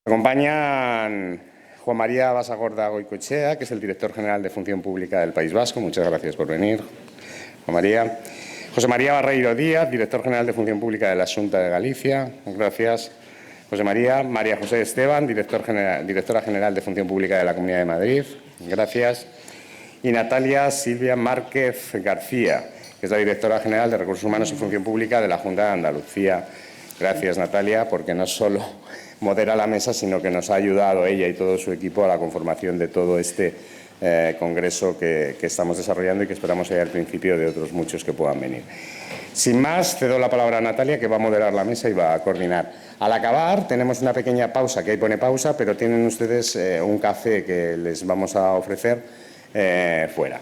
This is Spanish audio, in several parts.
Acompañan Juan María Basagorda Goicoechea, que es el director general de Función Pública del País Vasco. Muchas gracias por venir, Juan María. José María Barreiro Díaz, director general de Función Pública de la Xunta de Galicia. Gracias, José María. María José Esteban, directora general de Función Pública de la Comunidad de Madrid. Gracias. Y Natalia Silvia Márquez García, que es la directora general de Recursos Humanos y Función Pública de la Junta de Andalucía. Gracias, Natalia, porque no solo modera la mesa, sino que nos ha ayudado ella y todo su equipo a la conformación de todo este congreso que estamos desarrollando y que esperamos sea el principio de otros muchos que puedan venir. Sin más, cedo la palabra a Natalia, que va a moderar la mesa y va a coordinar. Al acabar, tenemos una pequeña pausa, que ahí pone pausa, pero tienen ustedes un café que les vamos a ofrecer fuera.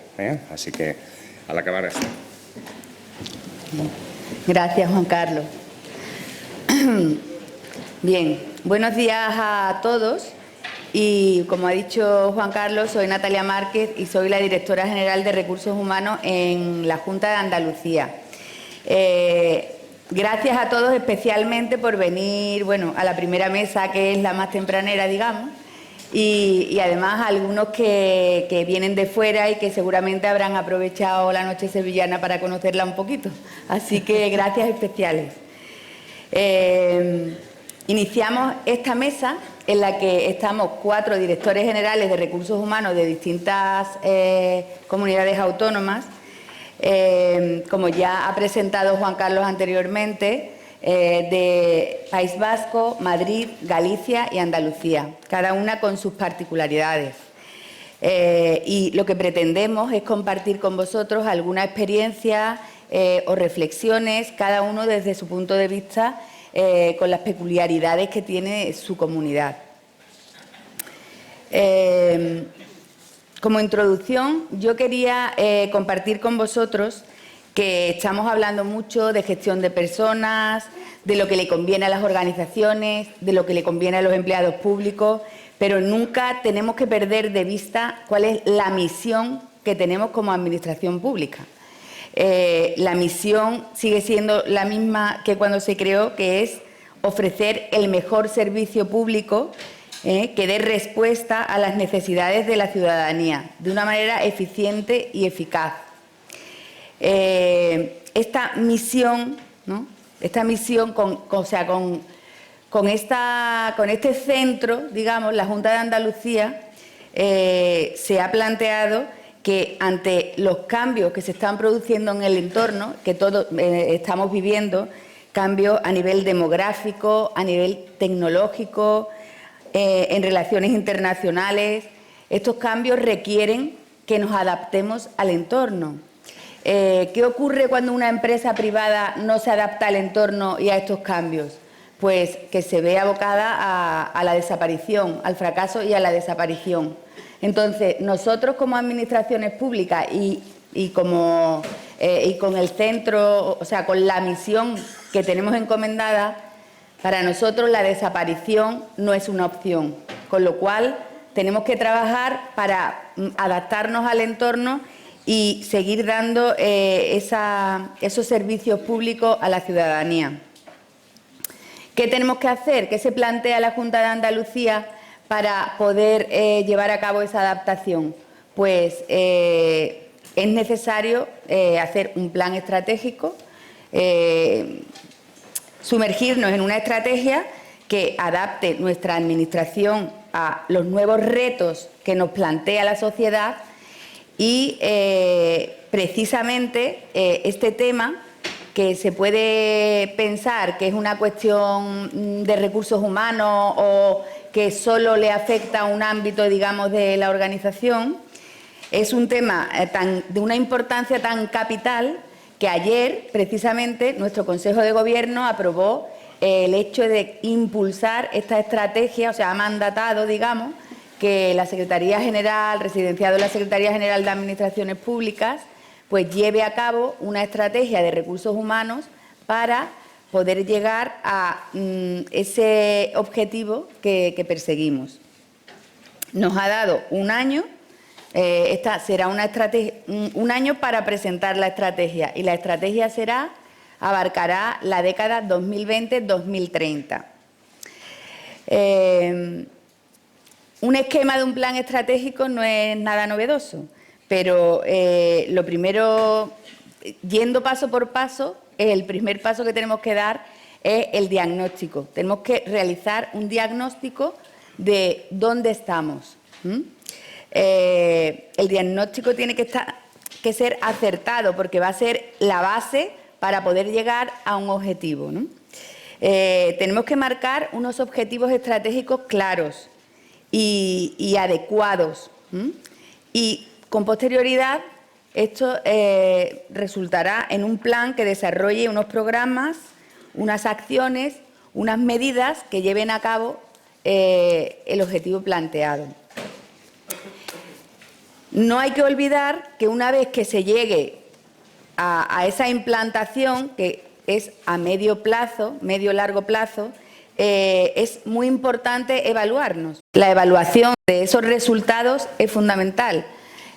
Así que, al acabar esto. Gracias, Juan Carlos. Bien, buenos días a todos y, como ha dicho Juan Carlos, soy Natalia Márquez y soy la directora general de Recursos Humanos en la Junta de Andalucía. Gracias a todos especialmente por venir a la primera mesa, que es la más tempranera, digamos, y además a algunos que vienen de fuera y que seguramente habrán aprovechado la noche sevillana para conocerla un poquito. Así que gracias especiales. Iniciamos esta mesa en la que estamos 4 directores generales de recursos humanos de distintas comunidades autónomas, como ya ha presentado Juan Carlos anteriormente, de País Vasco, Madrid, Galicia y Andalucía, cada una con sus particularidades. Y lo que pretendemos es compartir con vosotros alguna experiencia o reflexiones, cada uno desde su punto de vista, con las peculiaridades que tiene su comunidad. Como introducción, yo quería compartir con vosotros que estamos hablando mucho de gestión de personas, de lo que le conviene a las organizaciones, de lo que le conviene a los empleados públicos, pero nunca tenemos que perder de vista cuál es la misión que tenemos como administración pública. La misión sigue siendo la misma que cuando se creó, que es ofrecer el mejor servicio público que dé respuesta a las necesidades de la ciudadanía de una manera eficiente y eficaz. Esta misión, ¿no? Esta misión con este centro, digamos, la Junta de Andalucía se ha planteado que ante los cambios que se están produciendo en el entorno, que todos estamos viviendo, cambios a nivel demográfico, a nivel tecnológico, en relaciones internacionales, estos cambios requieren que nos adaptemos al entorno. ¿Qué ocurre cuando una empresa privada no se adapta al entorno y a estos cambios? Pues que se ve abocada a la desaparición, al fracaso y a la desaparición. Entonces, nosotros como administraciones públicas y con el centro, o sea, con la misión que tenemos encomendada, para nosotros la desaparición no es una opción, con lo cual tenemos que trabajar para adaptarnos al entorno y seguir dando esos servicios públicos a la ciudadanía. ¿Qué tenemos que hacer? ¿Qué se plantea la Junta de Andalucía para poder llevar a cabo esa adaptación? Pues es necesario hacer un plan estratégico, sumergirnos en una estrategia que adapte nuestra administración a los nuevos retos que nos plantea la sociedad y precisamente este tema, que se puede pensar que es una cuestión de recursos humanos o que solo le afecta a un ámbito, digamos, de la organización, es un tema de una importancia tan capital que ayer, precisamente, nuestro Consejo de Gobierno aprobó el hecho de impulsar esta estrategia, o sea, ha mandatado, digamos, que la Secretaría General, residenciado en la Secretaría General de Administraciones Públicas, pues lleve a cabo una estrategia de recursos humanos para poder llegar a ese objetivo que perseguimos. Nos ha dado un año, esta será un año para presentar la estrategia, y la estrategia abarcará la década 2020-2030. Un esquema de un plan estratégico no es nada novedoso, pero lo primero, yendo paso por paso, el primer paso que tenemos que dar es el diagnóstico. Tenemos que realizar un diagnóstico de dónde estamos. El diagnóstico tiene que ser acertado porque va a ser la base para poder llegar a un objetivo, ¿no? Tenemos que marcar unos objetivos estratégicos claros y adecuados. Y con posterioridad esto resultará en un plan que desarrolle unos programas, unas acciones, unas medidas que lleven a cabo el objetivo planteado. No hay que olvidar que una vez que se llegue a esa implantación, que es a medio plazo, medio-largo plazo, es muy importante evaluarnos. La evaluación de esos resultados es fundamental.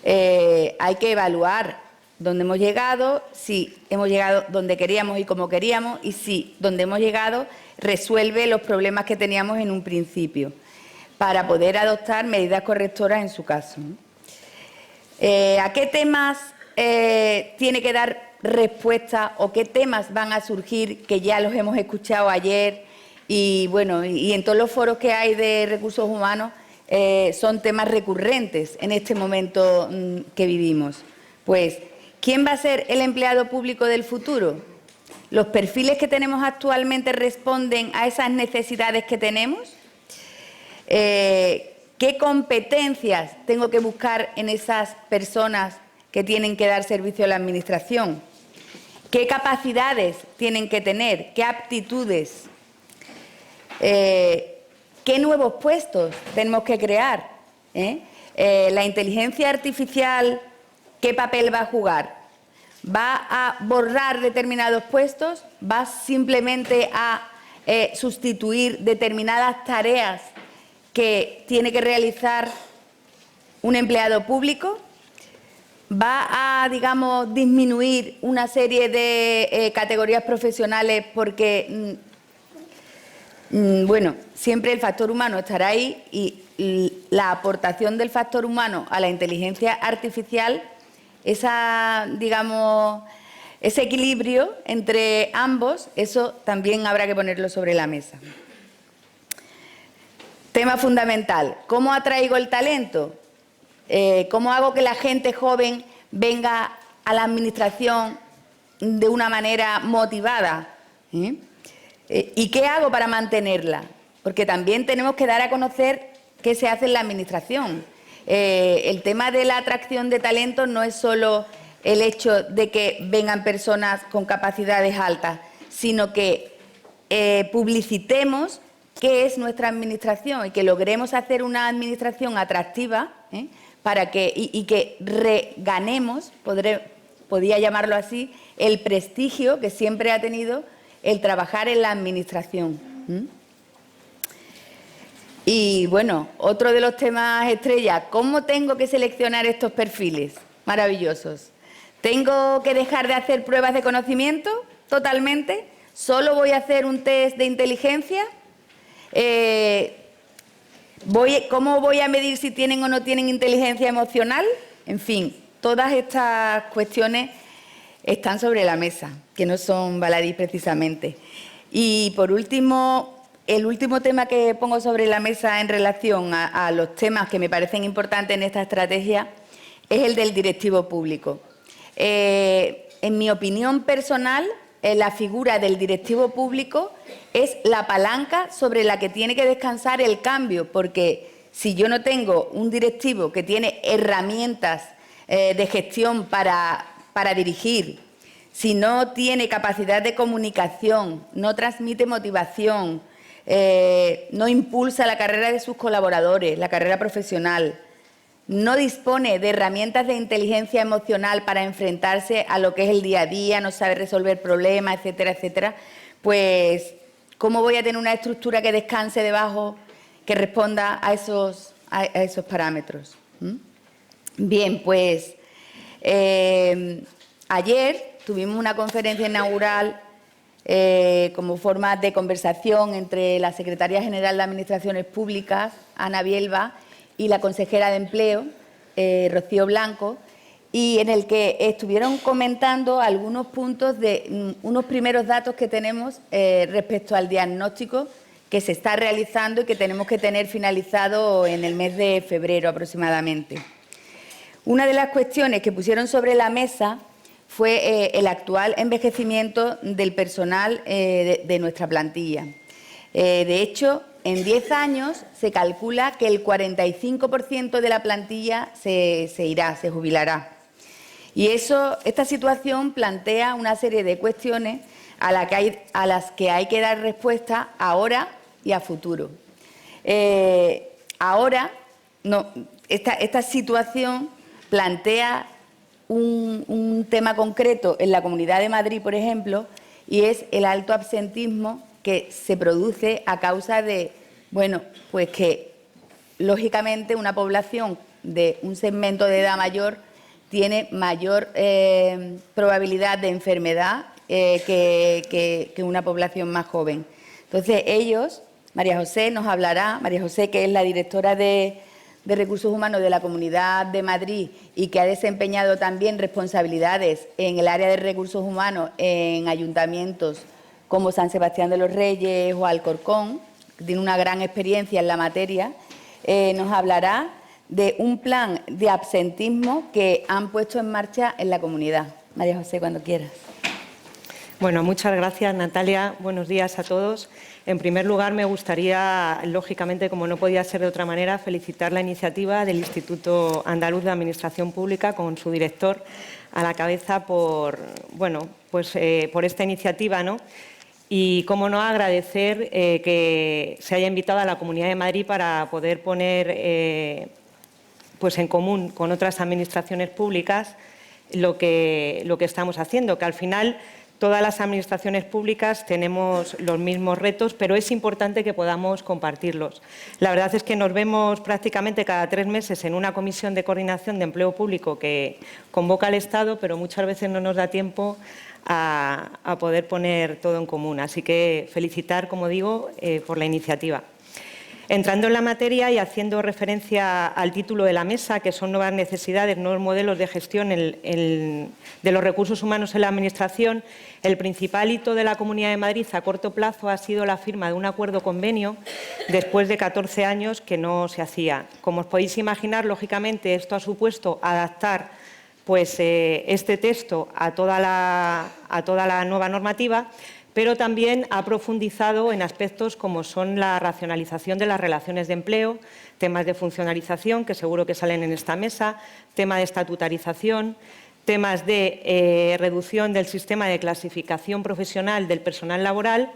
Hay que evaluar dónde hemos llegado, si hemos llegado donde queríamos y como queríamos, y si donde hemos llegado resuelve los problemas que teníamos en un principio, para poder adoptar medidas correctoras en su caso, ¿no? ¿A qué temas tiene que dar respuesta o qué temas van a surgir que ya los hemos escuchado ayer y bueno, y en todos los foros que hay de recursos humanos son temas recurrentes en este momento que vivimos? Pues, ¿quién va a ser el empleado público del futuro? ¿Los perfiles que tenemos actualmente responden a esas necesidades que tenemos? ¿Qué competencias tengo que buscar en esas personas que tienen que dar servicio a la Administración? ¿Qué capacidades tienen que tener? ¿Qué aptitudes? ¿Qué nuevos puestos tenemos que crear? ¿La inteligencia artificial qué papel va a jugar? ¿Va a borrar determinados puestos? ¿Va simplemente a sustituir determinadas tareas que tiene que realizar un empleado público? ¿Va a, digamos, disminuir una serie de categorías profesionales porque, bueno, siempre el factor humano estará ahí y la aportación del factor humano a la inteligencia artificial, digamos, ese equilibrio entre ambos, eso también habrá que ponerlo sobre la mesa. Tema fundamental, ¿cómo atraigo el talento? ¿Cómo hago que la gente joven venga a la Administración de una manera motivada? ¿Y qué hago para mantenerla? Porque también tenemos que dar a conocer qué se hace en la Administración. El tema de la atracción de talento no es solo el hecho de que vengan personas con capacidades altas, sino que publicitemos qué es nuestra Administración y que logremos hacer una Administración atractiva, para que, y que reganemos, podría llamarlo así, el prestigio que siempre ha tenido el trabajar en la Administración. Y bueno, otro de los temas estrella, ¿cómo tengo que seleccionar estos perfiles maravillosos? ¿Tengo que dejar de hacer pruebas de conocimiento totalmente? ¿Solo voy a hacer un test de inteligencia? ¿Cómo voy a medir si tienen o no tienen inteligencia emocional? En fin, todas estas cuestiones están sobre la mesa, que no son baladí precisamente. Y por último, el último tema que pongo sobre la mesa en relación a los temas que me parecen importantes en esta estrategia es el del directivo público. En mi opinión personal, la figura del directivo público es la palanca sobre la que tiene que descansar el cambio, porque si yo no tengo un directivo que tiene herramientas de gestión para dirigir, si no tiene capacidad de comunicación, no transmite motivación, no impulsa la carrera de sus colaboradores, la carrera profesional, no dispone de herramientas de inteligencia emocional para enfrentarse a lo que es el día a día, no sabe resolver problemas, etcétera, etcétera, pues ¿cómo voy a tener una estructura que descanse debajo, que responda a esos parámetros? Bien, pues ayer tuvimos una conferencia inaugural como forma de conversación entre la Secretaria General de Administraciones Públicas, Ana Bielba, y la consejera de Empleo, Rocío Blanco, y en el que estuvieron comentando algunos puntos de unos primeros datos que tenemos respecto al diagnóstico que se está realizando y que tenemos que tener finalizado en el mes de febrero aproximadamente. Una de las cuestiones que pusieron sobre la mesa fue el actual envejecimiento del personal de nuestra plantilla. De hecho, en 10 años se calcula que el 45% de la plantilla se irá, se jubilará. Y esta situación plantea una serie de cuestiones a las que hay que dar respuesta ahora y a futuro. Esta situación plantea un tema concreto en la Comunidad de Madrid, por ejemplo, y es el alto absentismo que se produce a causa de, bueno, pues que lógicamente una población de un segmento de edad mayor tiene mayor probabilidad de enfermedad que una población más joven. Entonces ellos, María José nos hablará, María José, que es la directora de Recursos Humanos de la Comunidad de Madrid y que ha desempeñado también responsabilidades en el área de recursos humanos en ayuntamientos como San Sebastián de los Reyes o Alcorcón, que tiene una gran experiencia en la materia, nos hablará de un plan de absentismo que han puesto en marcha en la comunidad. María José, cuando quieras. Bueno, muchas gracias, Natalia. Buenos días a todos. En primer lugar, me gustaría, lógicamente, como no podía ser de otra manera, felicitar la iniciativa del Instituto Andaluz de Administración Pública con su director a la cabeza por esta iniciativa, ¿no? Y, cómo no, agradecer que se haya invitado a la Comunidad de Madrid para poder poner en común con otras administraciones públicas lo que estamos haciendo, que al final todas las administraciones públicas tenemos los mismos retos, pero es importante que podamos compartirlos. La verdad es que nos vemos prácticamente cada 3 meses en una comisión de coordinación de empleo público que convoca el Estado, pero muchas veces no nos da tiempo a poder poner todo en común. Así que felicitar, como digo, por la iniciativa. Entrando en la materia y haciendo referencia al título de la mesa, que son nuevas necesidades, nuevos modelos de gestión de los recursos humanos en la Administración, el principal hito de la Comunidad de Madrid a corto plazo ha sido la firma de un acuerdo convenio después de 14 años que no se hacía. Como os podéis imaginar, lógicamente esto ha supuesto adaptar este texto a toda la nueva normativa, pero también ha profundizado en aspectos como son la racionalización de las relaciones de empleo, temas de funcionalización, que seguro que salen en esta mesa, tema de estatutarización, temas de reducción del sistema de clasificación profesional del personal laboral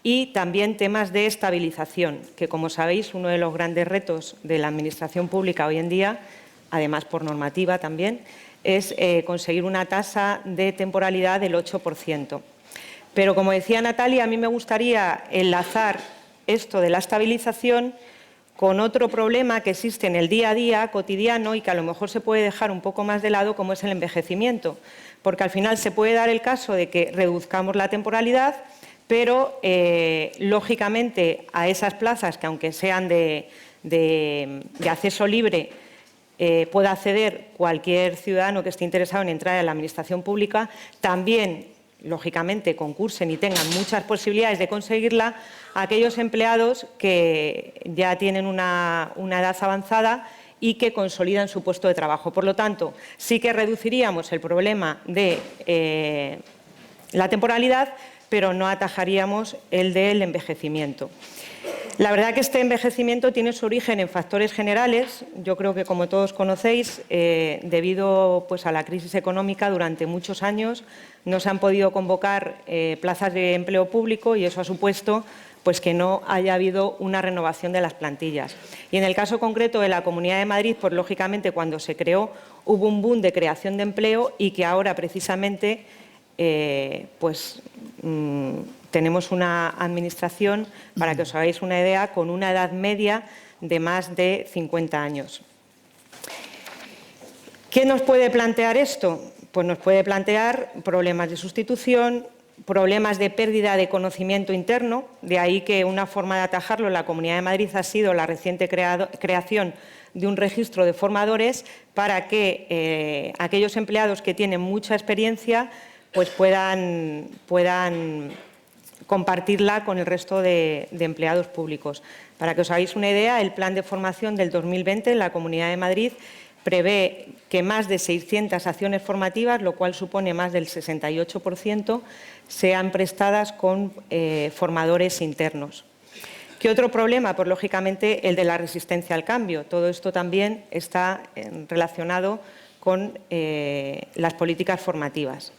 y también temas de estabilización, que, como sabéis, uno de los grandes retos de la Administración pública hoy en día, además por normativa también, es conseguir una tasa de temporalidad del 8%. Pero, como decía Natalia, a mí me gustaría enlazar esto de la estabilización con otro problema que existe en el día a día cotidiano y que a lo mejor se puede dejar un poco más de lado, como es el envejecimiento. Porque al final se puede dar el caso de que reduzcamos la temporalidad, pero lógicamente a esas plazas que, aunque sean de acceso libre, pueda acceder cualquier ciudadano que esté interesado en entrar en la Administración pública, también lógicamente concursen y tengan muchas posibilidades de conseguirla aquellos empleados que ya tienen una edad avanzada y que consolidan su puesto de trabajo. Por lo tanto, sí que reduciríamos el problema de la temporalidad, pero no atajaríamos el del envejecimiento. La verdad que este envejecimiento tiene su origen en factores generales. Yo creo que, como todos conocéis, debido a la crisis económica, durante muchos años no se han podido convocar plazas de empleo público y eso ha supuesto que no haya habido una renovación de las plantillas. Y en el caso concreto de la Comunidad de Madrid, lógicamente, cuando se creó, hubo un boom de creación de empleo y que ahora, precisamente, tenemos una Administración, para que os hagáis una idea, con una edad media de más de 50 años. ¿Qué nos puede plantear esto? Pues nos puede plantear problemas de sustitución, problemas de pérdida de conocimiento interno, de ahí que una forma de atajarlo en la Comunidad de Madrid ha sido la reciente creación de un registro de formadores para que aquellos empleados que tienen mucha experiencia pues puedan compartirla con el resto de empleados públicos. Para que os hagáis una idea, el plan de formación del 2020 en la Comunidad de Madrid prevé que más de 600 acciones formativas, lo cual supone más del 68%, sean prestadas con formadores internos. ¿Qué otro problema? Pues, lógicamente, el de la resistencia al cambio. Todo esto también está relacionado con las políticas formativas.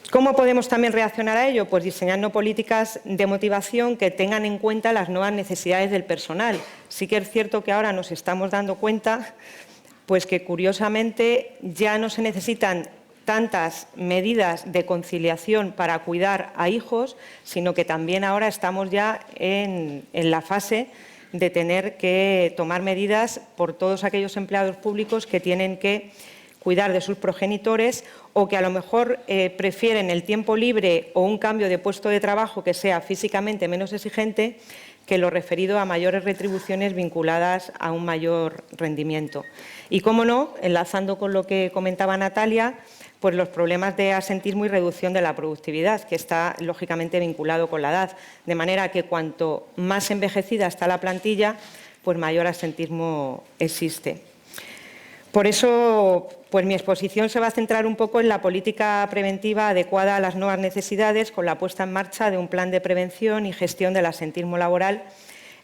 ¿Cómo podemos también reaccionar a ello? Pues diseñando políticas de motivación que tengan en cuenta las nuevas necesidades del personal. Sí que es cierto que ahora nos estamos dando cuenta pues que, curiosamente, ya no se necesitan tantas medidas de conciliación para cuidar a hijos, sino que también ahora estamos ya en la fase de tener que tomar medidas por todos aquellos empleados públicos que tienen que cuidar de sus progenitores o que a lo mejor prefieren el tiempo libre o un cambio de puesto de trabajo que sea físicamente menos exigente que lo referido a mayores retribuciones vinculadas a un mayor rendimiento. Y, cómo no, enlazando con lo que comentaba Natalia, pues los problemas de asentismo y reducción de la productividad, que está lógicamente vinculado con la edad, de manera que cuanto más envejecida está la plantilla, pues mayor asentismo existe. Por eso, pues mi exposición se va a centrar un poco en la política preventiva adecuada a las nuevas necesidades, con la puesta en marcha de un plan de prevención y gestión del asentismo laboral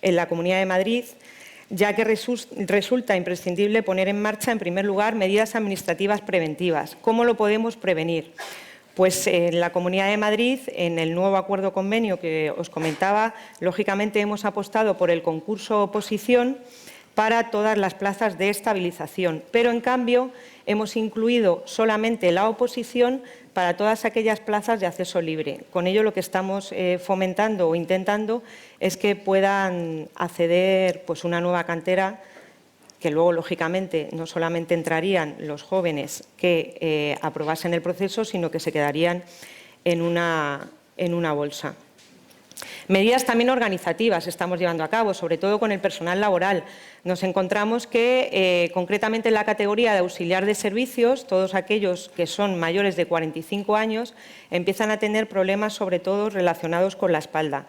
en la Comunidad de Madrid, ya que resulta imprescindible poner en marcha, en primer lugar, medidas administrativas preventivas. ¿Cómo lo podemos prevenir? Pues en la Comunidad de Madrid, en el nuevo acuerdo convenio que os comentaba, lógicamente hemos apostado por el concurso oposición para todas las plazas de estabilización, pero en cambio hemos incluido solamente la oposición para todas aquellas plazas de acceso libre. Con ello lo que estamos fomentando o intentando es que puedan acceder pues una nueva cantera, que luego lógicamente no solamente entrarían los jóvenes que aprobasen el proceso, sino que se quedarían en una bolsa. Medidas también organizativas estamos llevando a cabo, sobre todo con el personal laboral. Nos encontramos que, concretamente en la categoría de auxiliar de servicios, todos aquellos que son mayores de 45 años empiezan a tener problemas, sobre todo relacionados con la espalda.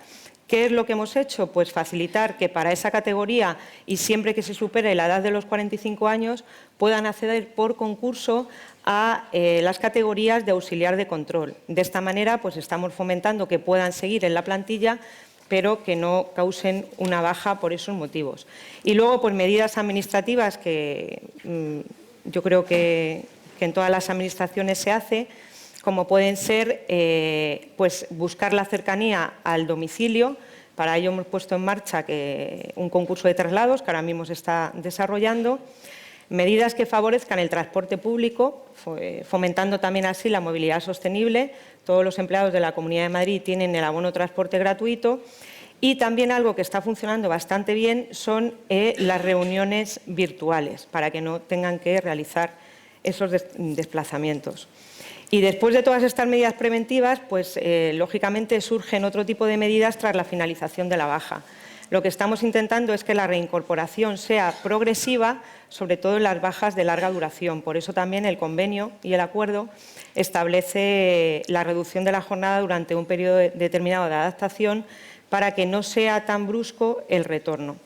¿Qué es lo que hemos hecho? Pues facilitar que para esa categoría, y siempre que se supere la edad de los 45 años, puedan acceder por concurso a las categorías de auxiliar de control. De esta manera, pues estamos fomentando que puedan seguir en la plantilla, pero que no causen una baja por esos motivos. Y luego, pues medidas administrativas que yo creo que en todas las administraciones se hace, como pueden ser pues buscar la cercanía al domicilio. Para ello hemos puesto en marcha un concurso de traslados que ahora mismo se está desarrollando. Medidas que favorezcan el transporte público, fomentando también así la movilidad sostenible. Todos los empleados de la Comunidad de Madrid tienen el abono transporte gratuito. Y también algo que está funcionando bastante bien son las reuniones virtuales, para que no tengan que realizar esos desplazamientos. Y después de todas estas medidas preventivas, pues lógicamente surgen otro tipo de medidas tras la finalización de la baja. Lo que estamos intentando es que la reincorporación sea progresiva, sobre todo en las bajas de larga duración. Por eso también el convenio y el acuerdo establece la reducción de la jornada durante un periodo determinado de adaptación para que no sea tan brusco el retorno.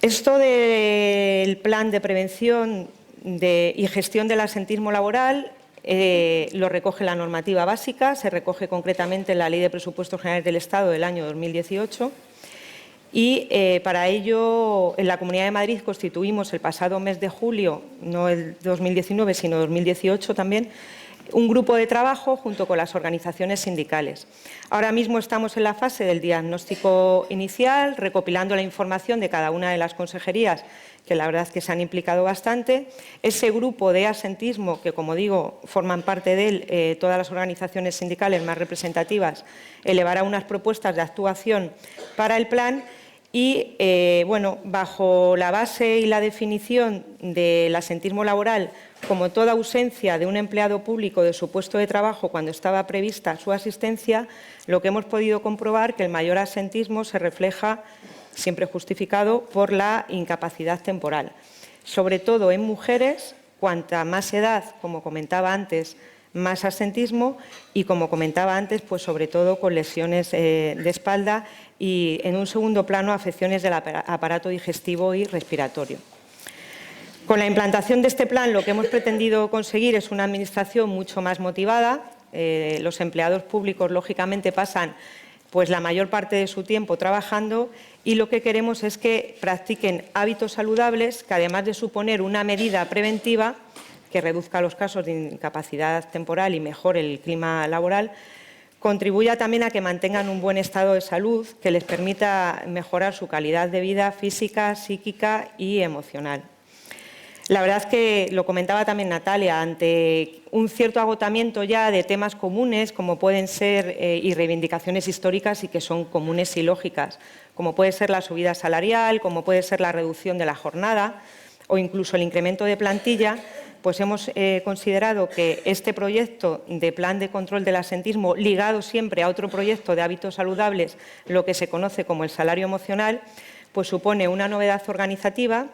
Esto del plan de prevención y gestión del asentismo laboral lo recoge la normativa básica, se recoge concretamente en la Ley de Presupuestos Generales del Estado del año 2018 y para ello en la Comunidad de Madrid constituimos el pasado mes de julio, no el 2019 sino 2018 también, un grupo de trabajo junto con las organizaciones sindicales. Ahora mismo estamos en la fase del diagnóstico inicial, recopilando la información de cada una de las consejerías, que la verdad es que se han implicado bastante. Ese grupo de asentismo, que como digo, forman parte de él todas las organizaciones sindicales más representativas, elevará unas propuestas de actuación para el plan Y, bueno, bajo la base y la definición del asentismo laboral como toda ausencia de un empleado público de su puesto de trabajo cuando estaba prevista su asistencia, lo que hemos podido comprobar que el mayor asentismo se refleja, siempre justificado, por la incapacidad temporal. Sobre todo en mujeres, cuanta más edad, como comentaba antes, más asentismo y, como comentaba antes, pues sobre todo con lesiones de espalda y, en un segundo plano, afecciones del aparato digestivo y respiratorio. Con la implantación de este plan, lo que hemos pretendido conseguir es una administración mucho más motivada. Los empleados públicos, lógicamente, pasan pues la mayor parte de su tiempo trabajando, y lo que queremos es que practiquen hábitos saludables que, además de suponer una medida preventiva que reduzca los casos de incapacidad temporal y mejore el clima laboral, contribuya también a que mantengan un buen estado de salud que les permita mejorar su calidad de vida física, psíquica y emocional. La verdad es que, lo comentaba también Natalia, ante un cierto agotamiento ya de temas comunes, como pueden ser y reivindicaciones históricas y que son comunes y lógicas, como puede ser la subida salarial, como puede ser la reducción de la jornada o incluso el incremento de plantilla, pues hemos considerado que este proyecto de plan de control del asentismo, ligado siempre a otro proyecto de hábitos saludables, lo que se conoce como el salario emocional, pues supone una novedad organizativa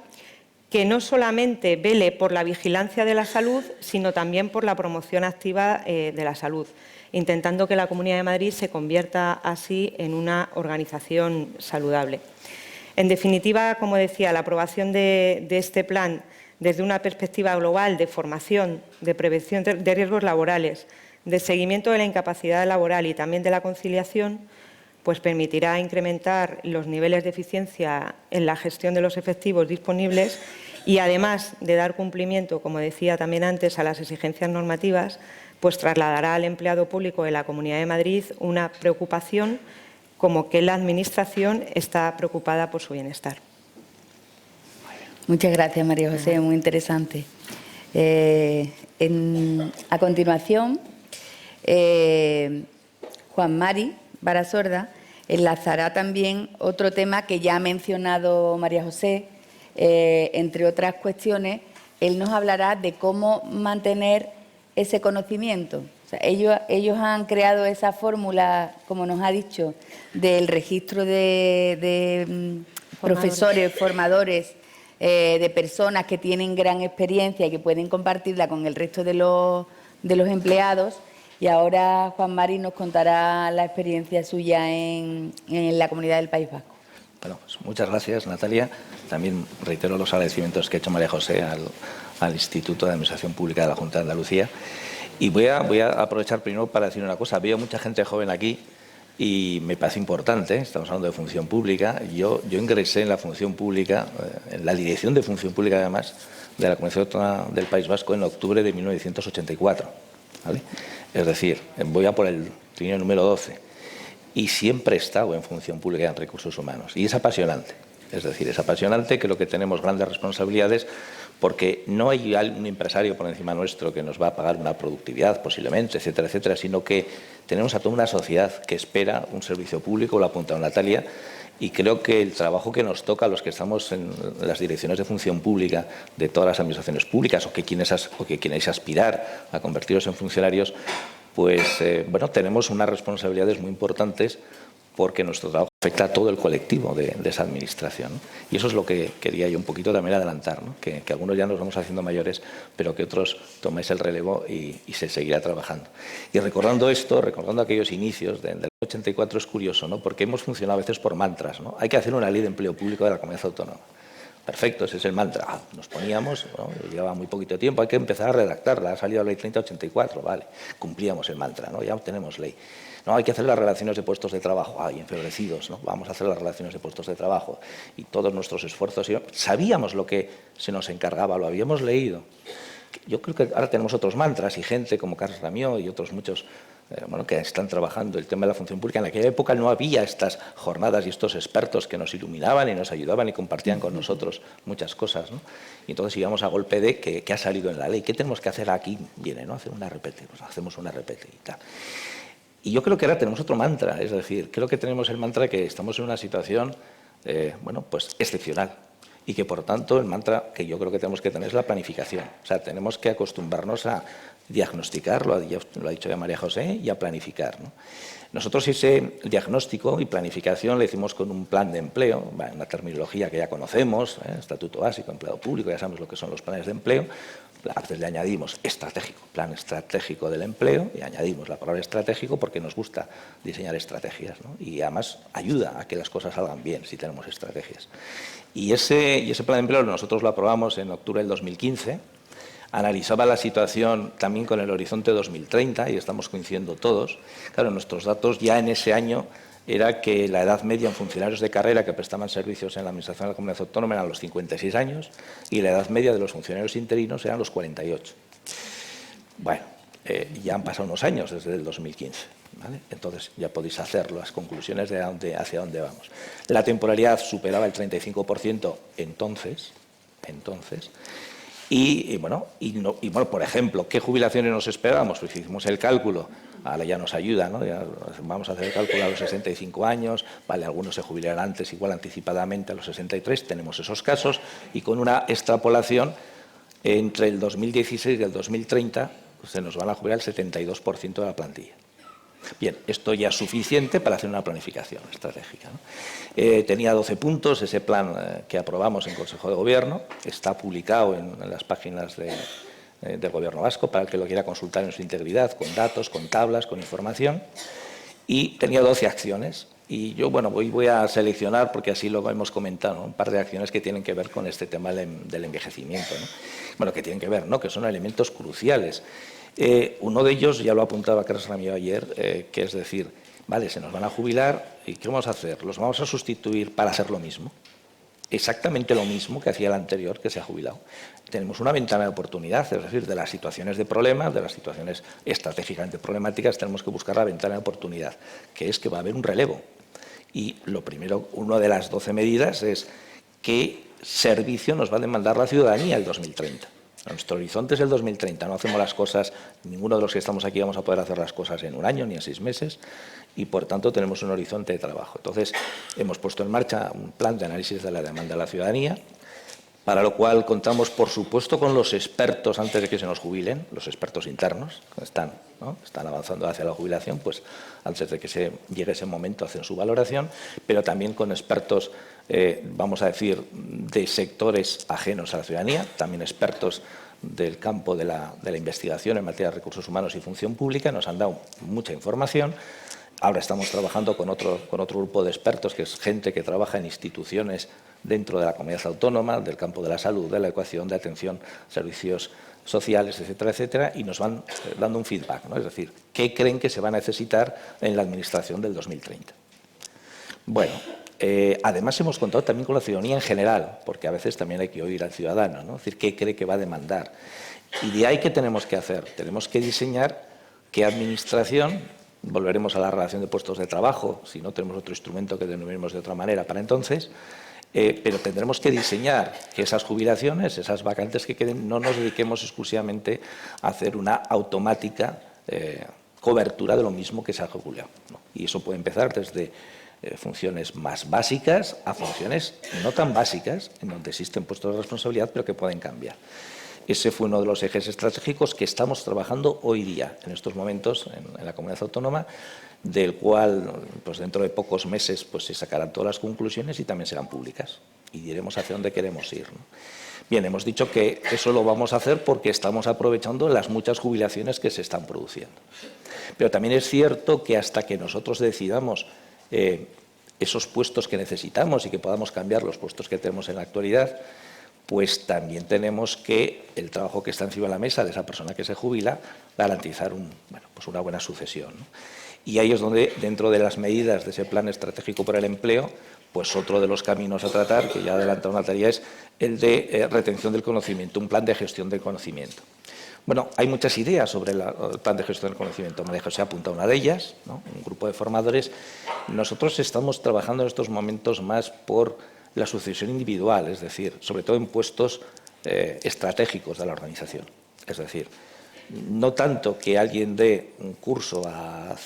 que no solamente vele por la vigilancia de la salud, sino también por la promoción activa de la salud, intentando que la Comunidad de Madrid se convierta así en una organización saludable. En definitiva, como decía, la aprobación de este plan desde una perspectiva global de formación, de prevención de riesgos laborales, de seguimiento de la incapacidad laboral y también de la conciliación, pues permitirá incrementar los niveles de eficiencia en la gestión de los efectivos disponibles y, además de dar cumplimiento, como decía también antes, a las exigencias normativas, pues trasladará al empleado público de la Comunidad de Madrid una preocupación como que la Administración está preocupada por su bienestar. Muchas gracias, María José, muy interesante. A continuación, Juan Mari Barasorda enlazará también otro tema que ya ha mencionado María José. Entre otras cuestiones, él nos hablará de cómo mantener ese conocimiento. O sea, ellos han creado esa fórmula, como nos ha dicho, del registro de profesores, formadores, de personas que tienen gran experiencia y que pueden compartirla con el resto de los empleados. Y ahora Juan Mari nos contará la experiencia suya en la Comunidad del País Vasco. Bueno, pues muchas gracias, Natalia. También reitero los agradecimientos que ha hecho María José al Instituto de Administración Pública de la Junta de Andalucía. Y voy a aprovechar primero para decir una cosa. Veo mucha gente joven aquí y me parece importante. Estamos hablando de función pública. Yo ingresé en la función pública, en la Dirección de Función Pública, además, de la Comunidad Autónoma del País Vasco en octubre de 1984. ¿Vale? Es decir, voy a por el trienio número 12. Y siempre he estado en función pública en recursos humanos. Y es apasionante. Es decir, es apasionante, creo que tenemos grandes responsabilidades porque no hay un empresario por encima nuestro que nos va a pagar una productividad, posiblemente, etcétera, etcétera, sino que tenemos a toda una sociedad que espera un servicio público, lo ha apuntado Natalia, y creo que el trabajo que nos toca a los que estamos en las direcciones de función pública de todas las administraciones públicas o que quienes aspirar a convertiros en funcionarios, pues bueno, tenemos unas responsabilidades muy importantes porque nuestro trabajo afecta a todo el colectivo de esa administración, ¿no? Y eso es lo que quería yo un poquito también adelantar, ¿no? Que algunos ya nos vamos haciendo mayores, pero que otros toméis el relevo y se seguirá trabajando. Y recordando esto, recordando aquellos inicios del 84, es curioso, ¿no? Porque hemos funcionado a veces por mantras, ¿no? Hay que hacer una ley de empleo público de la Comunidad Autónoma. Perfecto, ese es el mantra. Nos poníamos, ¿no? Llevaba muy poquito tiempo, hay que empezar a redactarla. Ha salido la ley 3084, vale. Cumplíamos el mantra, ¿no? Ya tenemos ley. No, hay que hacer las relaciones de puestos de trabajo. Ay, enfebrecidos, ¿no? Vamos a hacer las relaciones de puestos de trabajo. Y todos nuestros esfuerzos, sabíamos lo que se nos encargaba, lo habíamos leído. Yo creo que ahora tenemos otros mantras y gente como Carlos Ramió y otros muchos bueno, que están trabajando el tema de la función pública. En aquella época no había estas jornadas y estos expertos que nos iluminaban y nos ayudaban y compartían con nosotros muchas cosas, ¿no? Y entonces íbamos a golpe de que ha salido en la ley. ¿Qué tenemos que hacer aquí? Viene, ¿no? Hacer una RPT. Pues hacemos una RPT y tal. Y yo creo que ahora tenemos otro mantra. Es decir, creo que tenemos el mantra que estamos en una situación bueno, pues excepcional. Y que, por tanto, el mantra que yo creo que tenemos que tener es la planificación. O sea, tenemos que acostumbrarnos a diagnosticar, lo ha dicho ya María José, y a planificar, ¿no? Nosotros ese diagnóstico y planificación lo hicimos con un plan de empleo, una terminología que ya conocemos, Estatuto Básico, Empleado Público, ya sabemos lo que son los planes de empleo. Antes le añadimos estratégico, plan estratégico del empleo, y añadimos la palabra estratégico porque nos gusta diseñar estrategias, ¿no? Y además ayuda a que las cosas salgan bien si tenemos estrategias. Y ese plan de empleo nosotros lo aprobamos en octubre del 2015, analizaba la situación también con el horizonte 2030, y estamos coincidiendo todos. Claro, nuestros datos ya en ese año era que la edad media en funcionarios de carrera que prestaban servicios en la Administración de la Comunidad Autónoma eran los 56 años y la edad media de los funcionarios interinos eran los 48. Bueno, ya han pasado unos años desde el 2015, ¿vale? Entonces ya podéis hacer las conclusiones de hacia dónde vamos. La temporalidad superaba el 35% entonces. Y bueno, por ejemplo, ¿qué jubilaciones nos esperábamos? Pues hicimos el cálculo, ahora ya nos ayuda, ¿no? Ya vamos a hacer el cálculo a los 65 años, vale, algunos se jubilarán antes, igual anticipadamente a los 63, tenemos esos casos, y con una extrapolación entre el 2016 y el 2030 pues se nos van a jubilar el 72% de la plantilla. Bien, esto ya es suficiente para hacer una planificación estratégica, ¿no? Tenía 12 puntos, ese plan que aprobamos en Consejo de Gobierno, está publicado en las páginas del Gobierno vasco para el que lo quiera consultar en su integridad, con datos, con tablas, con información, y tenía 12 acciones. Y yo, bueno, voy a seleccionar, porque así lo hemos comentado, ¿no? Un par de acciones que tienen que ver con este tema del envejecimiento, ¿no? Bueno, que tienen que ver, ¿no? Que son elementos cruciales. Uno de ellos, ya lo apuntaba Carlos Ramiro ayer, que es decir, vale, se nos van a jubilar, ¿y qué vamos a hacer? ¿Los vamos a sustituir para hacer lo mismo? Exactamente lo mismo que hacía el anterior que se ha jubilado. Tenemos una ventana de oportunidad, es decir, de las situaciones de problemas, de las situaciones estratégicamente problemáticas, tenemos que buscar la ventana de oportunidad, que es que va a haber un relevo. Y lo primero, una de las 12 medidas es qué servicio nos va a demandar la ciudadanía el 2030. Nuestro horizonte es el 2030, no hacemos las cosas, ninguno de los que estamos aquí vamos a poder hacer las cosas en un año ni en 6 meses, y por tanto tenemos un horizonte de trabajo. Entonces, hemos puesto en marcha un plan de análisis de la demanda de la ciudadanía, para lo cual contamos, por supuesto, con los expertos antes de que se nos jubilen, los expertos internos, que están avanzando hacia la jubilación, pues antes de que llegue ese momento hacen su valoración, pero también con expertos, vamos a decir, de sectores ajenos a la ciudadanía, también expertos del campo de la investigación en materia de recursos humanos y función pública, nos han dado mucha información. Ahora estamos trabajando con otro grupo de expertos, que es gente que trabaja en instituciones dentro de la comunidad autónoma, del campo de la salud, de la educación, de atención, servicios sociales, etcétera, etcétera, y nos van dando un feedback, ¿no? Es decir, ¿qué creen que se va a necesitar en la administración del 2030? Bueno, además hemos contado también con la ciudadanía en general, porque a veces también hay que oír al ciudadano, ¿no? Es decir, ¿qué cree que va a demandar? Y de ahí, ¿qué tenemos que hacer? Tenemos que diseñar qué administración, volveremos a la relación de puestos de trabajo, si no tenemos otro instrumento que denominemos de otra manera para entonces, pero tendremos que diseñar que esas jubilaciones, esas vacantes que queden, no nos dediquemos exclusivamente a hacer una automática cobertura de lo mismo que se ha jubilado, ¿no? Y eso puede empezar desde funciones más básicas a funciones no tan básicas, en donde existen puestos de responsabilidad, pero que pueden cambiar. Ese fue uno de los ejes estratégicos que estamos trabajando hoy día, en estos momentos, en la Comunidad Autónoma, del cual, pues dentro de pocos meses, pues se sacarán todas las conclusiones y también serán públicas. Y diremos hacia dónde queremos ir, ¿no? Bien, hemos dicho que eso lo vamos a hacer porque estamos aprovechando las muchas jubilaciones que se están produciendo. Pero también es cierto que hasta que nosotros decidamos esos puestos que necesitamos y que podamos cambiar los puestos que tenemos en la actualidad, pues también tenemos que el trabajo que está encima de la mesa de esa persona que se jubila, garantizar pues una buena sucesión, ¿no? Y ahí es donde, dentro de las medidas de ese plan estratégico para el empleo, pues otro de los caminos a tratar, que ya ha adelantado Natalia, es el de retención del conocimiento, un plan de gestión del conocimiento. Bueno, hay muchas ideas sobre el plan de gestión del conocimiento. María José apunta una de ellas, ¿no? Un grupo de formadores. Nosotros estamos trabajando en estos momentos más por la sucesión individual, es decir, sobre todo en puestos estratégicos de la organización. Es decir, no tanto que alguien dé un curso a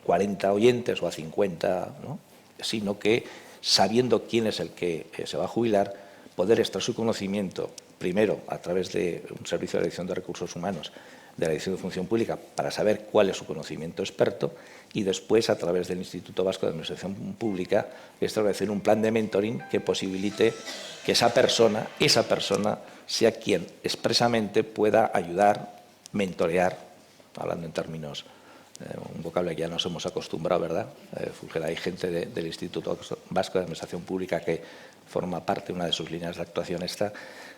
40 oyentes o a 50, ¿no? Sino que sabiendo quién es el que se va a jubilar, poder extraer su conocimiento, primero a través de un servicio de dirección de recursos humanos, de la Dirección de Función Pública, para saber cuál es su conocimiento experto, y después, a través del Instituto Vasco de Administración Pública, establecer un plan de mentoring que posibilite que esa persona sea quien expresamente pueda ayudar, mentorear, hablando en términos, un vocabulario que ya nos hemos acostumbrado, ¿verdad? Fulgera, hay gente del Instituto Vasco de Administración Pública que forma parte de una de sus líneas de actuación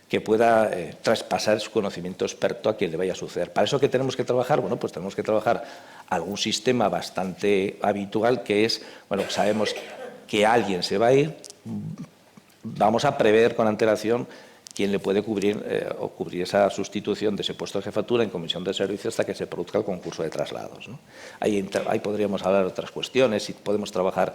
que pueda traspasar su conocimiento experto a quien le vaya a suceder. ¿Para eso qué tenemos que trabajar? Bueno, pues tenemos que trabajar algún sistema bastante habitual que es, bueno, sabemos que alguien se va a ir, vamos a prever con antelación quién le puede cubrir o cubrir esa sustitución de ese puesto de jefatura en comisión de servicio hasta que se produzca el concurso de traslados, ¿no? Ahí podríamos hablar de otras cuestiones, si podemos trabajar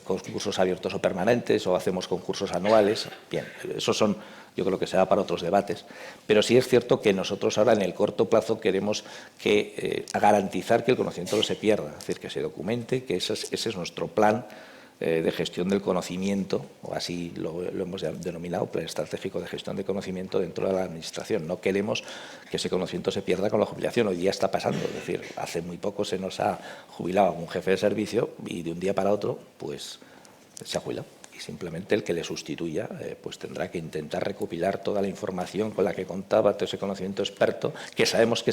con concursos abiertos o permanentes o hacemos concursos anuales. Bien, esos son, yo creo que será para otros debates, pero sí es cierto que nosotros ahora en el corto plazo queremos garantizar que el conocimiento no se pierda, es decir, que se documente, que ese es nuestro plan de gestión del conocimiento, o así lo hemos denominado, Plan Estratégico de Gestión de Conocimiento dentro de la Administración. No queremos que ese conocimiento se pierda con la jubilación. Hoy día está pasando, es decir, hace muy poco se nos ha jubilado un jefe de servicio y de un día para otro pues se ha jubilado. Y simplemente el que le sustituya pues tendrá que intentar recopilar toda la información con la que contaba, todo ese conocimiento experto que sabemos que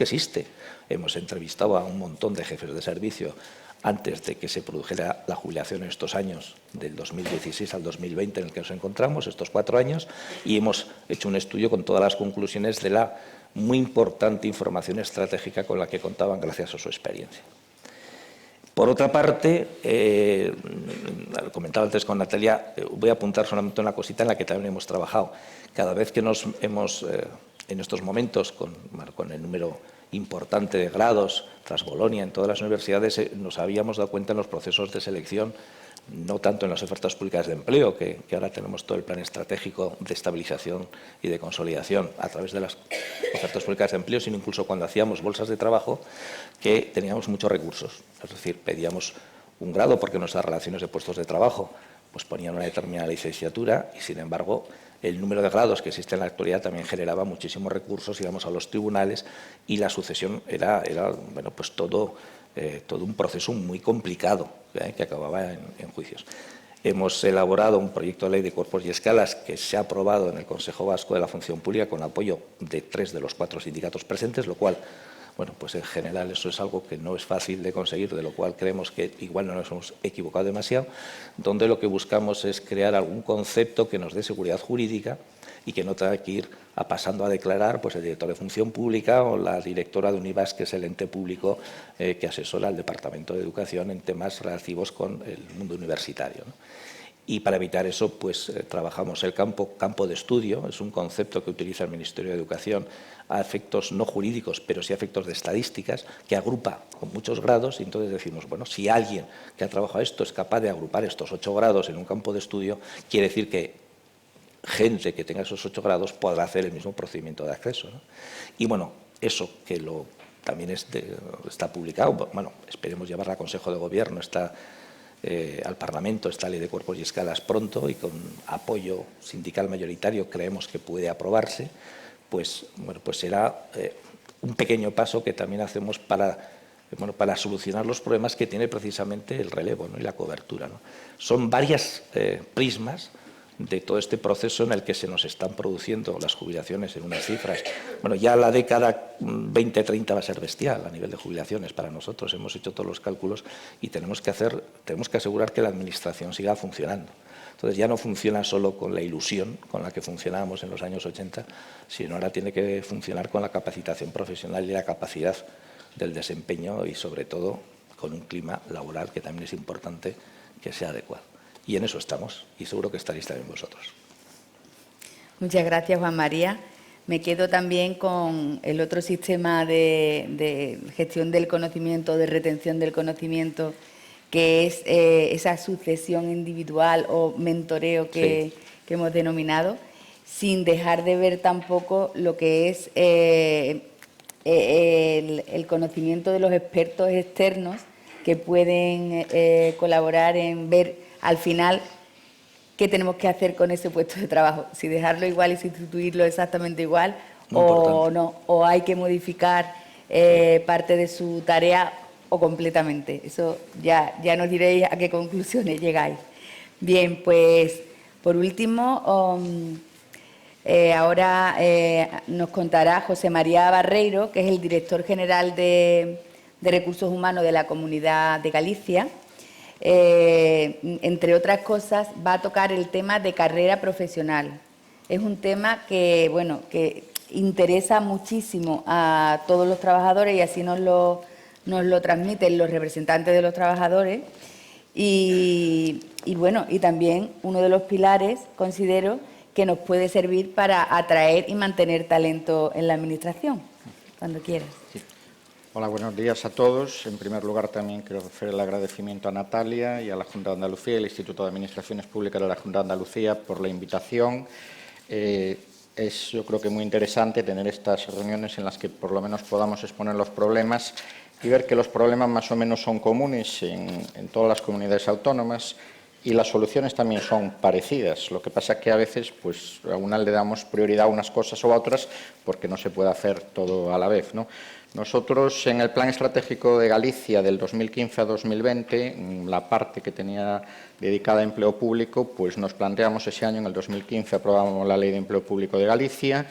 existe. Hemos entrevistado a un montón de jefes de servicio antes de que se produjera la jubilación en estos años, del 2016 al 2020 en el que nos encontramos, estos 4 años, y hemos hecho un estudio con todas las conclusiones de la muy importante información estratégica con la que contaban gracias a su experiencia. Por otra parte, comentaba antes con Natalia, voy a apuntar solamente una cosita en la que también hemos trabajado. Cada vez que nos hemos, en estos momentos, con el número importante de grados tras Bolonia en todas las universidades, nos habíamos dado cuenta en los procesos de selección, no tanto en las ofertas públicas de empleo, que ahora tenemos todo el plan estratégico de estabilización y de consolidación a través de las ofertas públicas de empleo, sino incluso cuando hacíamos bolsas de trabajo, que teníamos muchos recursos. Es decir, pedíamos un grado porque nuestras relaciones de puestos de trabajo pues ponían una determinada licenciatura y, sin embargo, el número de grados que existe en la actualidad también generaba muchísimos recursos, íbamos a los tribunales y la sucesión era bueno, pues todo un proceso muy complicado que acababa en juicios. Hemos elaborado un proyecto de ley de cuerpos y escalas que se ha aprobado en el Consejo Vasco de la Función Pública con apoyo de 3 de los 4 sindicatos presentes, lo cual, bueno, pues en general eso es algo que no es fácil de conseguir, de lo cual creemos que igual no nos hemos equivocado demasiado, donde lo que buscamos es crear algún concepto que nos dé seguridad jurídica y que no tenga que ir pasando a declarar pues el director de Función Pública o la directora de Univas, que es el ente público que asesora al Departamento de Educación en temas relativos con el mundo universitario, ¿no? Y para evitar eso, pues trabajamos el campo de estudio, es un concepto que utiliza el Ministerio de Educación a efectos no jurídicos, pero sí a efectos de estadísticas, que agrupa con muchos grados, y entonces decimos, bueno, si alguien que ha trabajado esto es capaz de agrupar estos 8 grados en un campo de estudio, quiere decir que gente que tenga esos 8 grados podrá hacer el mismo procedimiento de acceso, ¿no? Y bueno, eso que también está publicado, bueno, esperemos llevarla a Consejo de Gobierno, al Parlamento, esta ley de cuerpos y escalas pronto, y con apoyo sindical mayoritario creemos que puede aprobarse, pues bueno, pues será un pequeño paso que también hacemos para solucionar los problemas que tiene precisamente el relevo, ¿no? Y la cobertura, ¿no? Son varias prismas de todo este proceso en el que se nos están produciendo las jubilaciones en unas cifras. Bueno, ya la década 2030 va a ser bestial a nivel de jubilaciones para nosotros. Hemos hecho todos los cálculos y tenemos que asegurar que la Administración siga funcionando. Entonces ya no funciona solo con la ilusión con la que funcionábamos en los años 80, sino ahora tiene que funcionar con la capacitación profesional y la capacidad del desempeño y, sobre todo, con un clima laboral que también es importante que sea adecuado. Y en eso estamos, y seguro que estaréis también vosotros. Muchas gracias, Juan María. Me quedo también con el otro sistema de gestión del conocimiento, de retención del conocimiento, que es esa sucesión individual o mentoreo que hemos denominado, sin dejar de ver tampoco lo que es el conocimiento de los expertos externos que pueden colaborar en ver al final, ¿qué tenemos que hacer con ese puesto de trabajo? Si dejarlo igual y sustituirlo exactamente igual o no, o hay que modificar parte de su tarea o completamente. Eso ya nos diréis a qué conclusiones llegáis. Bien, pues por último, ahora nos contará José María Barreiro, que es el director general de Recursos Humanos de la Comunidad de Galicia. Entre otras cosas, va a tocar el tema de carrera profesional. Es un tema que, bueno, que interesa muchísimo a todos los trabajadores y así nos lo transmiten los representantes de los trabajadores. Y bueno, y también uno de los pilares, considero, que nos puede servir para atraer y mantener talento en la Administración. Cuando quieras. Sí. Hola, buenos días a todos. En primer lugar, también quiero hacer el agradecimiento a Natalia y a la Junta de Andalucía y al Instituto de Administraciones Públicas de la Junta de Andalucía por la invitación. Es, yo creo que muy interesante tener estas reuniones en las que por lo menos podamos exponer los problemas y ver que los problemas más o menos son comunes en todas las comunidades autónomas y las soluciones también son parecidas. Lo que pasa es que a veces pues, a unas le damos prioridad a unas cosas o a otras porque no se puede hacer todo a la vez, ¿no? Nosotros, en el Plan Estratégico de Galicia del 2015 a 2020, la parte que tenía dedicada a empleo público, pues nos planteamos ese año, en el 2015, aprobamos la Ley de Empleo Público de Galicia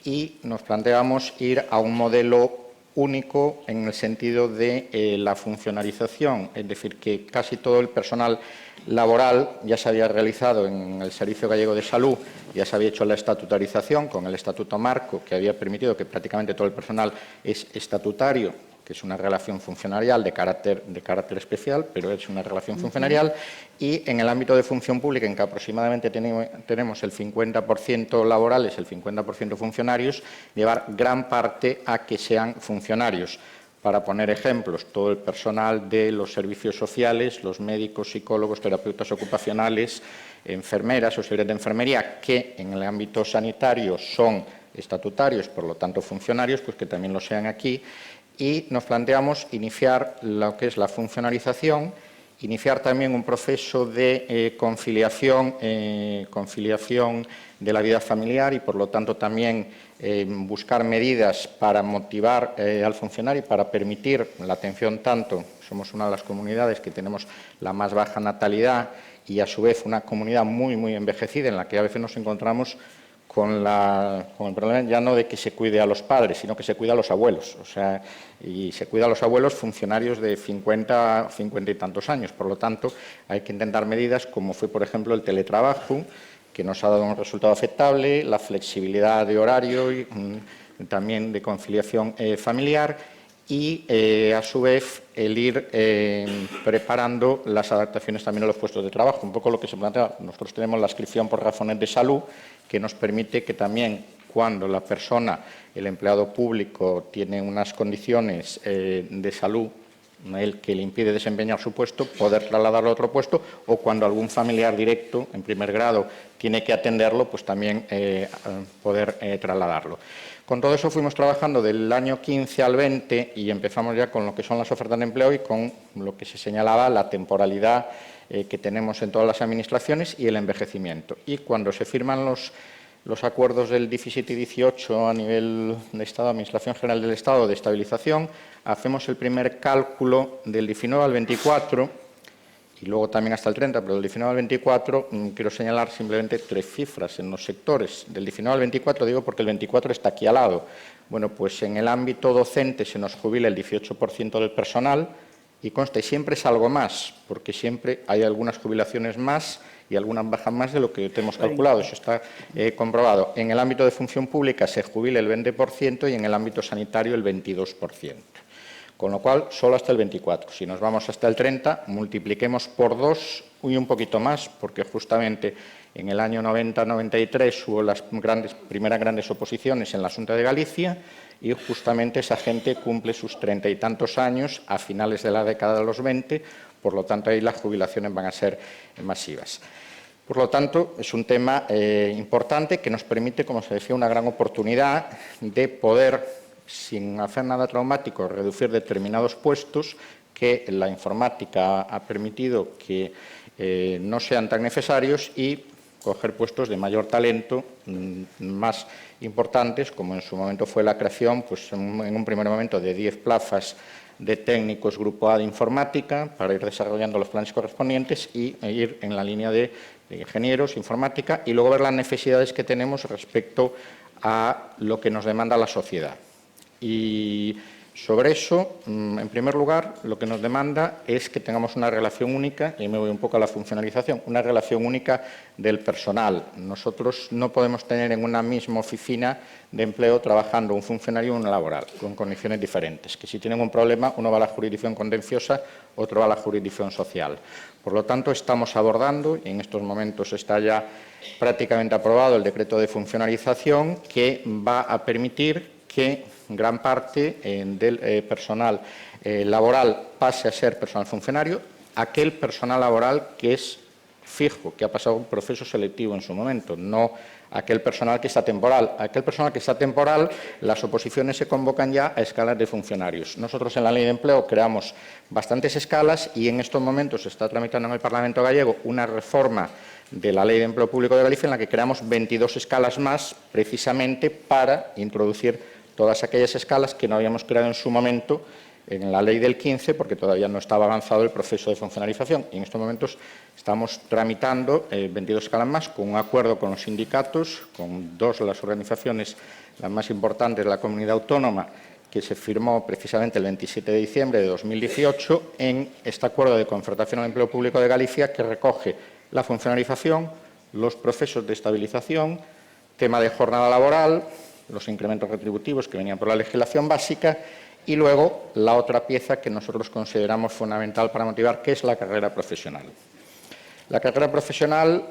y nos planteamos ir a un modelo único en el sentido de la funcionarización, es decir, que casi todo el personal laboral ya se había realizado en el Servicio Gallego de Salud, ya se había hecho la estatutarización con el Estatuto Marco, que había permitido que prácticamente todo el personal es estatutario, que es una relación funcionarial de carácter especial, pero es una relación funcionarial, y en el ámbito de función pública, en que aproximadamente tenemos el 50% laborales, el 50% funcionarios, llevar gran parte a que sean funcionarios. Para poner ejemplos, todo el personal de los servicios sociales, los médicos, psicólogos, terapeutas ocupacionales, enfermeras, auxiliares de enfermería, que en el ámbito sanitario son estatutarios, por lo tanto funcionarios, pues que también lo sean aquí. Y nos planteamos iniciar lo que es la funcionalización, iniciar también un proceso de conciliación de la vida familiar y, por lo tanto, también buscar medidas para motivar al funcionario y para permitir la atención tanto. Somos una de las comunidades que tenemos la más baja natalidad y, a su vez, una comunidad muy, muy envejecida en la que a veces nos encontramos con el problema ya no de que se cuide a los padres, sino que se cuida a los abuelos. O sea, y se cuida a los abuelos funcionarios de 50 y tantos años. Por lo tanto, hay que intentar medidas como fue, por ejemplo, el teletrabajo, que nos ha dado un resultado aceptable, la flexibilidad de horario y también de conciliación familiar y, a su vez, el ir preparando las adaptaciones también a los puestos de trabajo. Un poco lo que se plantea, nosotros tenemos la inscripción por razones de salud, que nos permite que también cuando la persona, el empleado público, tiene unas condiciones de salud que le impide desempeñar su puesto, poder trasladarlo a otro puesto, o cuando algún familiar directo, en primer grado, tiene que atenderlo, pues también poder trasladarlo. Con todo eso fuimos trabajando del año 15 al 20 y empezamos ya con lo que son las ofertas de empleo y con lo que se señalaba la temporalidad que tenemos en todas las administraciones y el envejecimiento. Y cuando se firman los acuerdos del 17 y 18 a nivel de Estado, Administración General del Estado de estabilización, hacemos el primer cálculo del 19 al 24 y luego también hasta el 30, pero del 19 al 24 quiero señalar simplemente 3 cifras en los sectores. Del 19 al 24 digo porque el 24 está aquí al lado. Bueno, pues en el ámbito docente se nos jubila el 18% del personal y conste, siempre es algo más, porque siempre hay algunas jubilaciones más y algunas bajan más de lo que tenemos calculado, eso está comprobado. En el ámbito de función pública se jubila el 20% y en el ámbito sanitario el 22%. Con lo cual, solo hasta el 24. Si nos vamos hasta el 30, multipliquemos por 2 y un poquito más, porque justamente en el año 90-93 hubo las primeras grandes oposiciones en la Xunta de Galicia y justamente esa gente cumple sus 30 y tantos años a finales de la década de los 20, por lo tanto ahí las jubilaciones van a ser masivas. Por lo tanto, es un tema importante que nos permite, como se decía, una gran oportunidad de poder, sin hacer nada traumático, reducir determinados puestos que la informática ha permitido que no sean tan necesarios y coger puestos de mayor talento, más importantes, como en su momento fue la creación, pues en un primer momento, de 10 plazas de técnicos Grupo A de informática para ir desarrollando los planes correspondientes y ir en la línea de ingenieros, informática, y luego ver las necesidades que tenemos respecto a lo que nos demanda la sociedad. Y sobre eso, en primer lugar, lo que nos demanda es que tengamos una relación única, y me voy un poco a la funcionalización, una relación única del personal. Nosotros no podemos tener en una misma oficina de empleo trabajando un funcionario y un laboral, con condiciones diferentes, que si tienen un problema, uno va a la jurisdicción contenciosa, otro va a la jurisdicción social. Por lo tanto, estamos abordando, y en estos momentos está ya prácticamente aprobado el decreto de funcionalización, que va a permitir que gran parte del personal laboral pase a ser personal funcionario, aquel personal laboral que es fijo, que ha pasado un proceso selectivo en su momento, no aquel personal que está temporal. Aquel personal que está temporal, las oposiciones se convocan ya a escalas de funcionarios. Nosotros en la Ley de Empleo creamos bastantes escalas y en estos momentos se está tramitando en el Parlamento gallego una reforma de la Ley de Empleo Público de Galicia en la que creamos 22 escalas más, precisamente para introducir todas aquellas escalas que no habíamos creado en su momento en la Ley del 15, porque todavía no estaba avanzado el proceso de funcionalización. Y en estos momentos estamos tramitando 22 escalas más, con un acuerdo con los sindicatos, con 2 de las organizaciones, las más importantes de la comunidad autónoma, que se firmó precisamente el 27 de diciembre de 2018, en este acuerdo de concertación al empleo público de Galicia, que recoge la funcionalización, los procesos de estabilización, tema de jornada laboral, los incrementos retributivos que venían por la legislación básica y luego la otra pieza que nosotros consideramos fundamental para motivar, que es la carrera profesional. La carrera profesional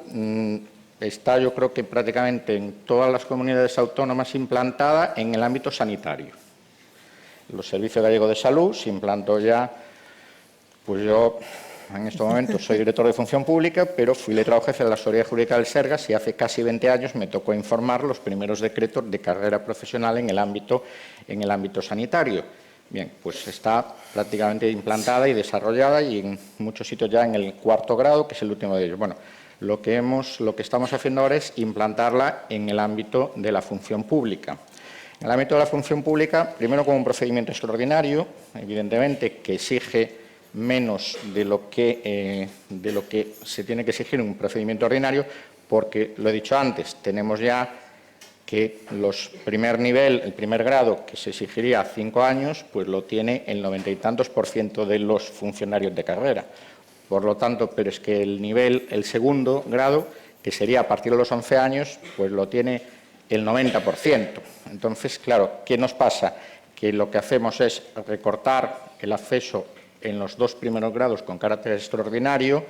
está, yo creo que prácticamente en todas las comunidades autónomas implantada en el ámbito sanitario. Los servicios gallegos de salud se implantó ya, pues yo en estos momentos soy director de Función Pública, pero fui letrado jefe de la Asesoría Jurídica del Sergas y hace casi 20 años me tocó informar los primeros decretos de carrera profesional en el ámbito sanitario. Bien, pues está prácticamente implantada y desarrollada y en muchos sitios ya en el 4º grado, que es el último de ellos. Bueno, lo que estamos haciendo ahora es implantarla en el ámbito de la función pública. En el ámbito de la función pública, primero con un procedimiento extraordinario, evidentemente que exige menos de lo que se tiene que exigir en un procedimiento ordinario, porque, lo he dicho antes, tenemos ya que el primer nivel, el primer grado, que se exigiría 5 años, pues lo tiene el 90 y tantos % de los funcionarios de carrera. Por lo tanto, pero es que el segundo grado, que sería a partir de los 11 años, pues lo tiene el 90%. Entonces, claro, ¿qué nos pasa? Que lo que hacemos es recortar el acceso en los 2 primeros grados con carácter extraordinario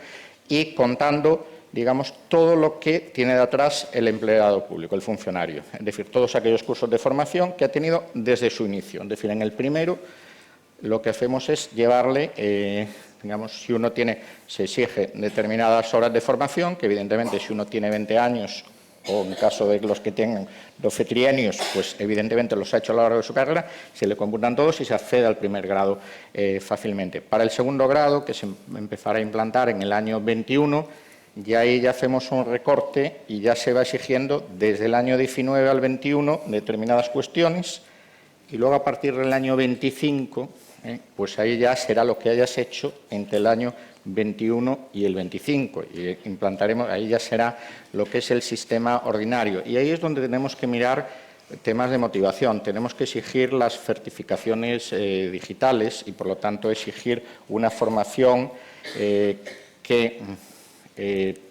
y contando, digamos, todo lo que tiene de atrás el empleado público, el funcionario. Es decir, todos aquellos cursos de formación que ha tenido desde su inicio. Es decir, en el primero lo que hacemos es llevarle, digamos, si uno se exige determinadas horas de formación, que evidentemente si uno tiene 20 años o en caso de los que tengan 12 trienios, pues evidentemente los ha hecho a lo largo de su carrera, se le computan todos y se accede al primer grado fácilmente. Para el segundo grado, que se empezará a implantar en el año 21, ya ahí ya hacemos un recorte y ya se va exigiendo desde el año 19 al 21 determinadas cuestiones y luego a partir del año 25, pues ahí ya será lo que hayas hecho entre el año 21 y el 25 y implantaremos, ahí ya será lo que es el sistema ordinario y ahí es donde tenemos que mirar temas de motivación, tenemos que exigir las certificaciones digitales y por lo tanto exigir una formación que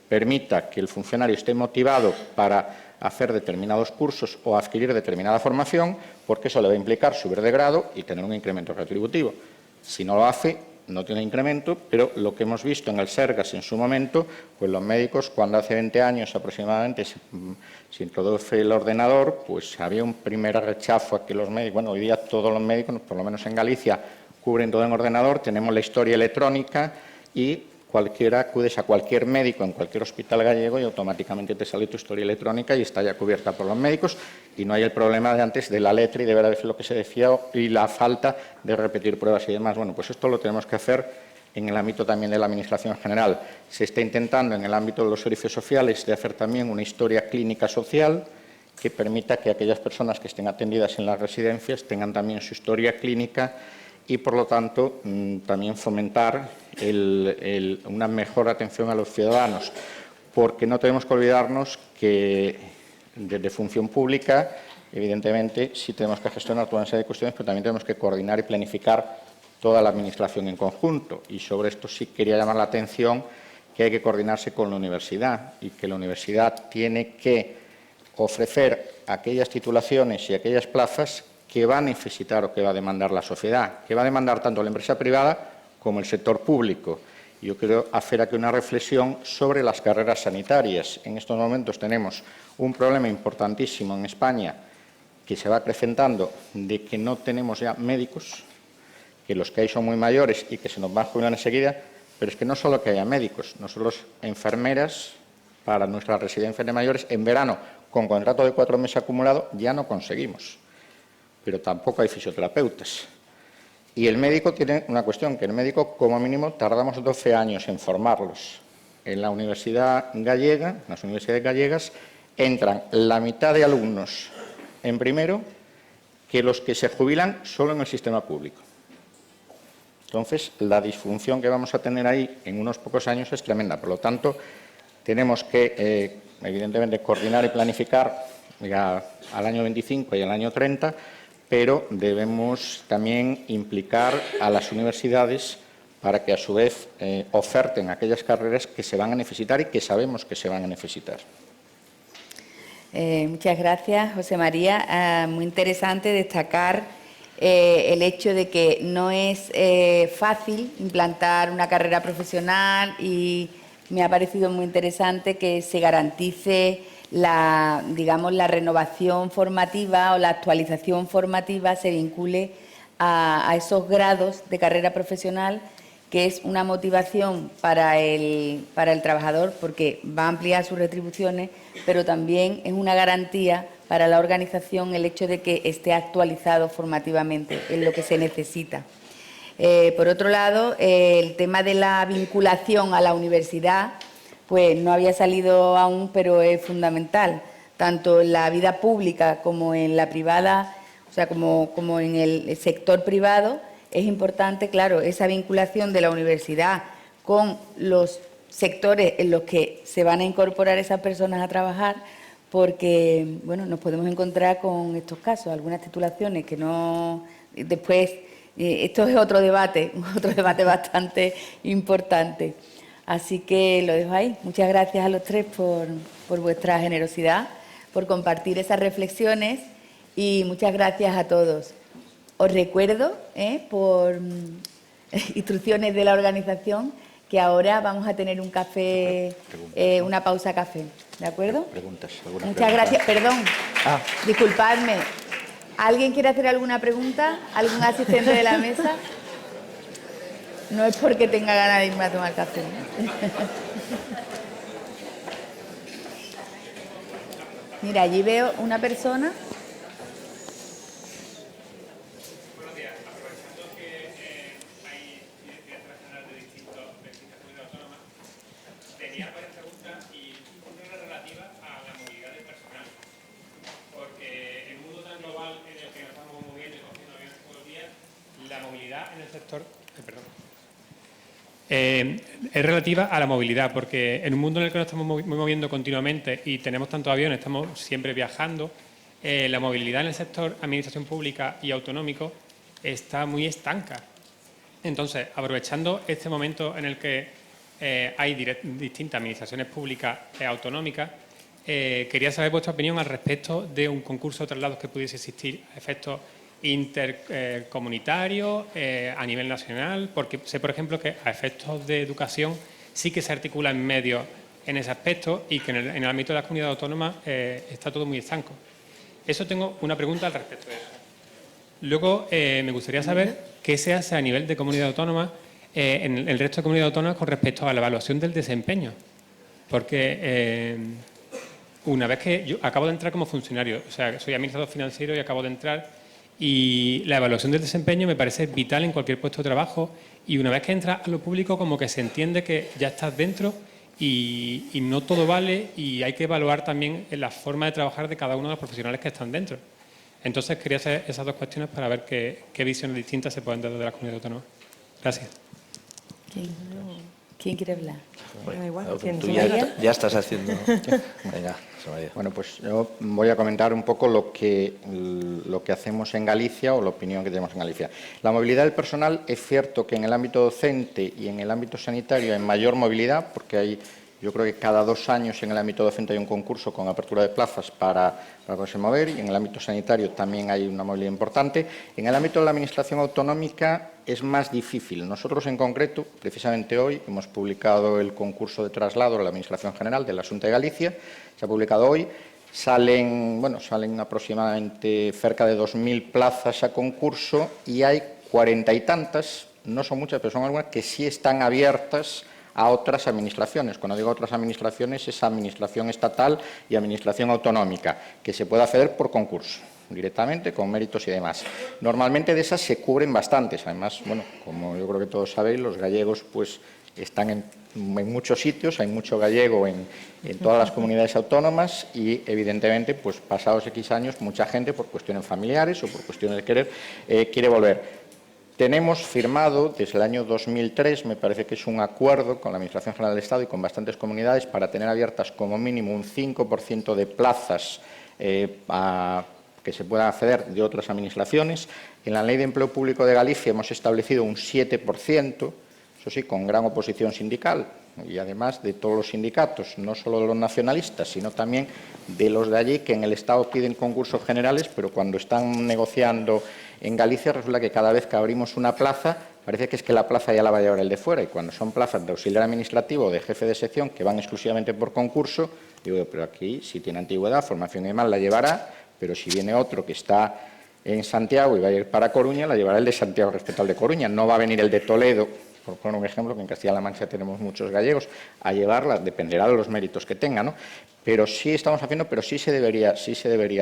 permita que el funcionario esté motivado para hacer determinados cursos o adquirir determinada formación, porque eso le va a implicar subir de grado y tener un incremento retributivo. Si no lo hace, no tiene incremento, pero lo que hemos visto en el Sergas en su momento, pues los médicos, cuando hace 20 años aproximadamente se introduce el ordenador, pues había un primer rechazo a que los médicos, bueno, hoy día todos los médicos, por lo menos en Galicia, cubren todo en ordenador, tenemos la historia electrónica y cualquiera acudes a cualquier médico en cualquier hospital gallego y automáticamente te sale tu historia electrónica y está ya cubierta por los médicos y no hay el problema de antes de la letra y de ver lo que se decía y la falta de repetir pruebas y demás. Bueno, pues esto lo tenemos que hacer en el ámbito también de la Administración general. Se está intentando, en el ámbito de los servicios sociales, de hacer también una historia clínica social que permita que aquellas personas que estén atendidas en las residencias tengan también su historia clínica y, por lo tanto, también fomentar una mejor atención a los ciudadanos, porque no tenemos que olvidarnos que desde función pública, evidentemente, sí tenemos que gestionar toda una serie de cuestiones, pero también tenemos que coordinar y planificar toda la Administración en conjunto. Y sobre esto sí quería llamar la atención que hay que coordinarse con la universidad y que la universidad tiene que ofrecer aquellas titulaciones y aquellas plazas que va a necesitar o que va a demandar la sociedad, que va a demandar tanto la empresa privada como el sector público. Yo quiero hacer aquí una reflexión sobre las carreras sanitarias. En estos momentos tenemos un problema importantísimo en España que se va acrecentando de que no tenemos ya médicos, que los que hay son muy mayores y que se nos van a jubilar enseguida, pero es que no solo que haya médicos, nosotros enfermeras para nuestras residencias de mayores en verano con contrato de 4 meses acumulado ya no conseguimos, pero tampoco hay fisioterapeutas. Y el médico tiene una cuestión, que el médico como mínimo tardamos 12 años en formarlos. En la universidad gallega, en las universidades gallegas, entran la mitad de alumnos en primero que los que se jubilan solo en el sistema público. Entonces, la disfunción que vamos a tener ahí en unos pocos años es tremenda. Por lo tanto, tenemos que, evidentemente, coordinar y planificar ya al año 25 y al año 30, pero debemos también implicar a las universidades para que, a su vez, oferten aquellas carreras que se van a necesitar y que sabemos que se van a necesitar. Muchas gracias, José María. Muy interesante destacar el hecho de que no es fácil implantar una carrera profesional y me ha parecido muy interesante que se garantice la renovación formativa o la actualización formativa se vincule a esos grados de carrera profesional, que es una motivación para el trabajador porque va a ampliar sus retribuciones, pero también es una garantía para la organización el hecho de que esté actualizado formativamente en lo que se necesita. Por otro lado, el tema de la vinculación a la universidad, pues no había salido aún, pero es fundamental, tanto en la vida pública como en la privada, o sea, como en el sector privado. Es importante, claro, esa vinculación de la universidad con los sectores en los que se van a incorporar esas personas a trabajar, porque bueno, nos podemos encontrar con estos casos, algunas titulaciones que no... Después, esto es otro debate bastante importante. Así que lo dejo ahí. Muchas gracias a los tres por vuestra generosidad, por compartir esas reflexiones y muchas gracias a todos. Os recuerdo, por instrucciones de la organización, que ahora vamos a tener un café, una pausa café. ¿De acuerdo? Preguntas. Muchas gracias. Perdón, disculpadme. ¿Alguien quiere hacer alguna pregunta? ¿Algún asistente de la mesa? No es porque tenga ganas de irme a tomar café. Mira, allí veo una persona. Es relativa a la movilidad, porque en un mundo en el que nos estamos moviendo continuamente y tenemos tantos aviones, estamos siempre viajando, la movilidad en el sector administración pública y autonómico está muy estanca. Entonces, aprovechando este momento en el que hay distintas administraciones públicas y autonómicas, quería saber vuestra opinión al respecto de un concurso de traslados que pudiese existir a efectos intercomunitario, a nivel nacional, porque sé, por ejemplo, que a efectos de educación sí que se articula en medios en ese aspecto y que en el ámbito de las comunidades autónomas está todo muy estanco. Eso tengo una pregunta al respecto de eso. Luego, me gustaría saber qué se hace a nivel de comunidad autónoma, en el resto de comunidades autónomas con respecto a la evaluación del desempeño. Porque una vez que yo acabo de entrar como funcionario, o sea, soy administrador financiero y acabo de entrar, y la evaluación del desempeño me parece vital en cualquier puesto de trabajo Y una vez que entras a lo público, como que se entiende que ya estás dentro y no todo vale, y hay que evaluar también la forma de trabajar de cada uno de los profesionales que están dentro. Entonces, quería hacer esas dos cuestiones para ver qué visiones distintas se pueden dar desde la comunidad autónoma. Gracias. ¿Quién quiere hablar? Da igual, Tú ya estás haciendo... Venga, José María. Bueno, pues yo voy a comentar un poco lo que hacemos en Galicia o la opinión que tenemos en Galicia. La movilidad del personal, es cierto que en el ámbito docente y en el ámbito sanitario hay mayor movilidad, porque hay, yo creo que cada 2 años en el ámbito docente hay un concurso con apertura de plazas para poderse mover, y en el ámbito sanitario también hay una movilidad importante. En el ámbito de la administración autonómica es más difícil. Nosotros, en concreto, precisamente hoy, hemos publicado el concurso de traslado a la Administración General de la Xunta de Galicia. Se ha publicado hoy. Salen aproximadamente cerca de 2.000 plazas a concurso y hay 40 y tantas, no son muchas, pero son algunas, que sí están abiertas a otras administraciones. Cuando digo otras administraciones, es administración estatal y administración autonómica, que se puede acceder por concurso, directamente, con méritos y demás. Normalmente de esas se cubren bastantes. Además, bueno, como yo creo que todos sabéis, los gallegos pues están en muchos sitios, hay mucho gallego en todas las comunidades autónomas y, evidentemente, pues pasados X años, mucha gente, por cuestiones familiares o por cuestiones de querer, quiere volver. Tenemos firmado desde el año 2003, me parece que es un acuerdo con la Administración General del Estado y con bastantes comunidades para tener abiertas como mínimo un 5% de plazas que se puedan acceder de otras administraciones. En la Ley de Empleo Público de Galicia hemos establecido un 7%, eso sí, con gran oposición sindical y además de todos los sindicatos, no solo de los nacionalistas, sino también de los de allí que en el Estado piden concursos generales, pero cuando están negociando en Galicia resulta que cada vez que abrimos una plaza parece que es que la plaza ya la va a llevar el de fuera, y cuando son plazas de auxiliar administrativo o de jefe de sección que van exclusivamente por concurso, digo, pero aquí si tiene antigüedad, formación y demás la llevará, pero si viene otro que está en Santiago y va a ir para Coruña, la llevará el de Santiago respecto al de Coruña, no va a venir el de Toledo, por poner un ejemplo, que en Castilla-La Mancha tenemos muchos gallegos, a llevarla, dependerá de los méritos que tenga, ¿no? Pero sí estamos haciendo, pero sí se debería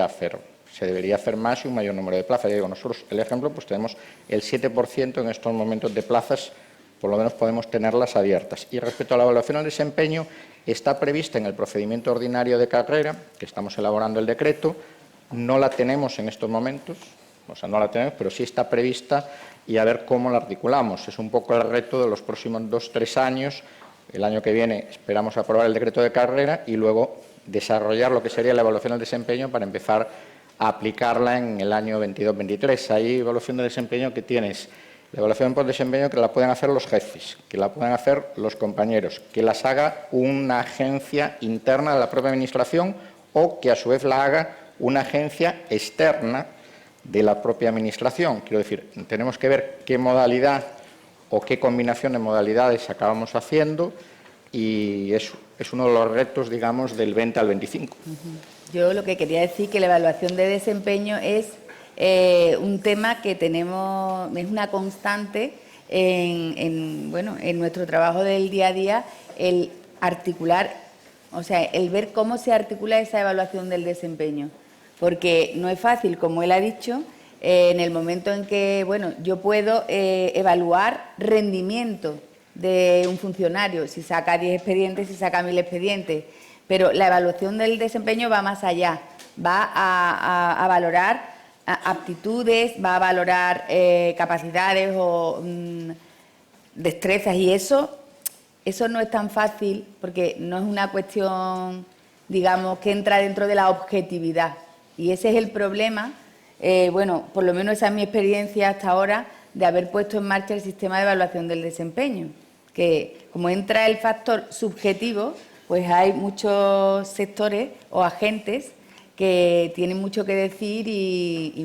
hacer. Se debería hacer más y un mayor número de plazas. Ya digo, nosotros, el ejemplo, pues tenemos el 7% en estos momentos de plazas, por lo menos podemos tenerlas abiertas. Y respecto a la evaluación del desempeño, está prevista en el procedimiento ordinario de carrera, que estamos elaborando el decreto, no la tenemos en estos momentos, o sea, no la tenemos, pero sí está prevista y a ver cómo la articulamos. Es un poco el reto de los próximos 2-3 años. El año que viene esperamos aprobar el decreto de carrera y luego desarrollar lo que sería la evaluación del desempeño para empezar a aplicarla en el año 22-23. Hay evaluación de desempeño que tienes, la evaluación por desempeño que la pueden hacer los jefes, que la pueden hacer los compañeros, que las haga una agencia interna de la propia administración o que a su vez la haga una agencia externa de la propia administración. Quiero decir, tenemos que ver qué modalidad o qué combinación de modalidades acabamos haciendo y es uno de los retos, digamos, del 20 al 25. Yo lo que quería decir que la evaluación de desempeño es un tema que tenemos, es una constante en nuestro trabajo del día a día, el articular, o sea, el ver cómo se articula esa evaluación del desempeño. Porque no es fácil, como él ha dicho, en el momento en que, yo puedo evaluar rendimiento de un funcionario, si saca 10 expedientes, si saca 1000 expedientes, pero la evaluación del desempeño va más allá, va a valorar aptitudes, va a valorar capacidades o destrezas, y eso no es tan fácil porque no es una cuestión, digamos, que entra dentro de la objetividad. Y ese es el problema, por lo menos esa es mi experiencia hasta ahora, de haber puesto en marcha el sistema de evaluación del desempeño, que como entra el factor subjetivo, pues hay muchos sectores o agentes que tienen mucho que decir y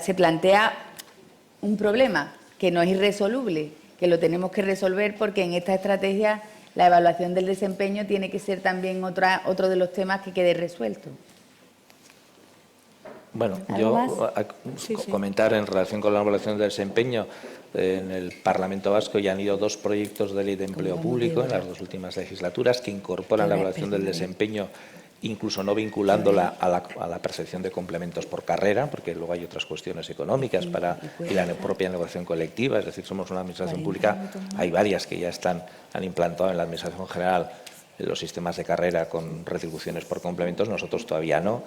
se plantea un problema que no es irresoluble, que lo tenemos que resolver porque en esta estrategia la evaluación del desempeño tiene que ser también otro de los temas que quede resuelto. Bueno, yo comentar en relación con la evaluación del desempeño. En el Parlamento Vasco ya han ido 2 proyectos de ley de empleo público en las 2 últimas legislaturas que incorporan la evaluación del desempeño incluso no vinculándola a la percepción de complementos por carrera, porque luego hay otras cuestiones económicas y la propia negociación colectiva. Es decir, somos una administración pública, hay varias que ya han implantado en la administración general los sistemas de carrera con retribuciones por complementos, nosotros todavía no,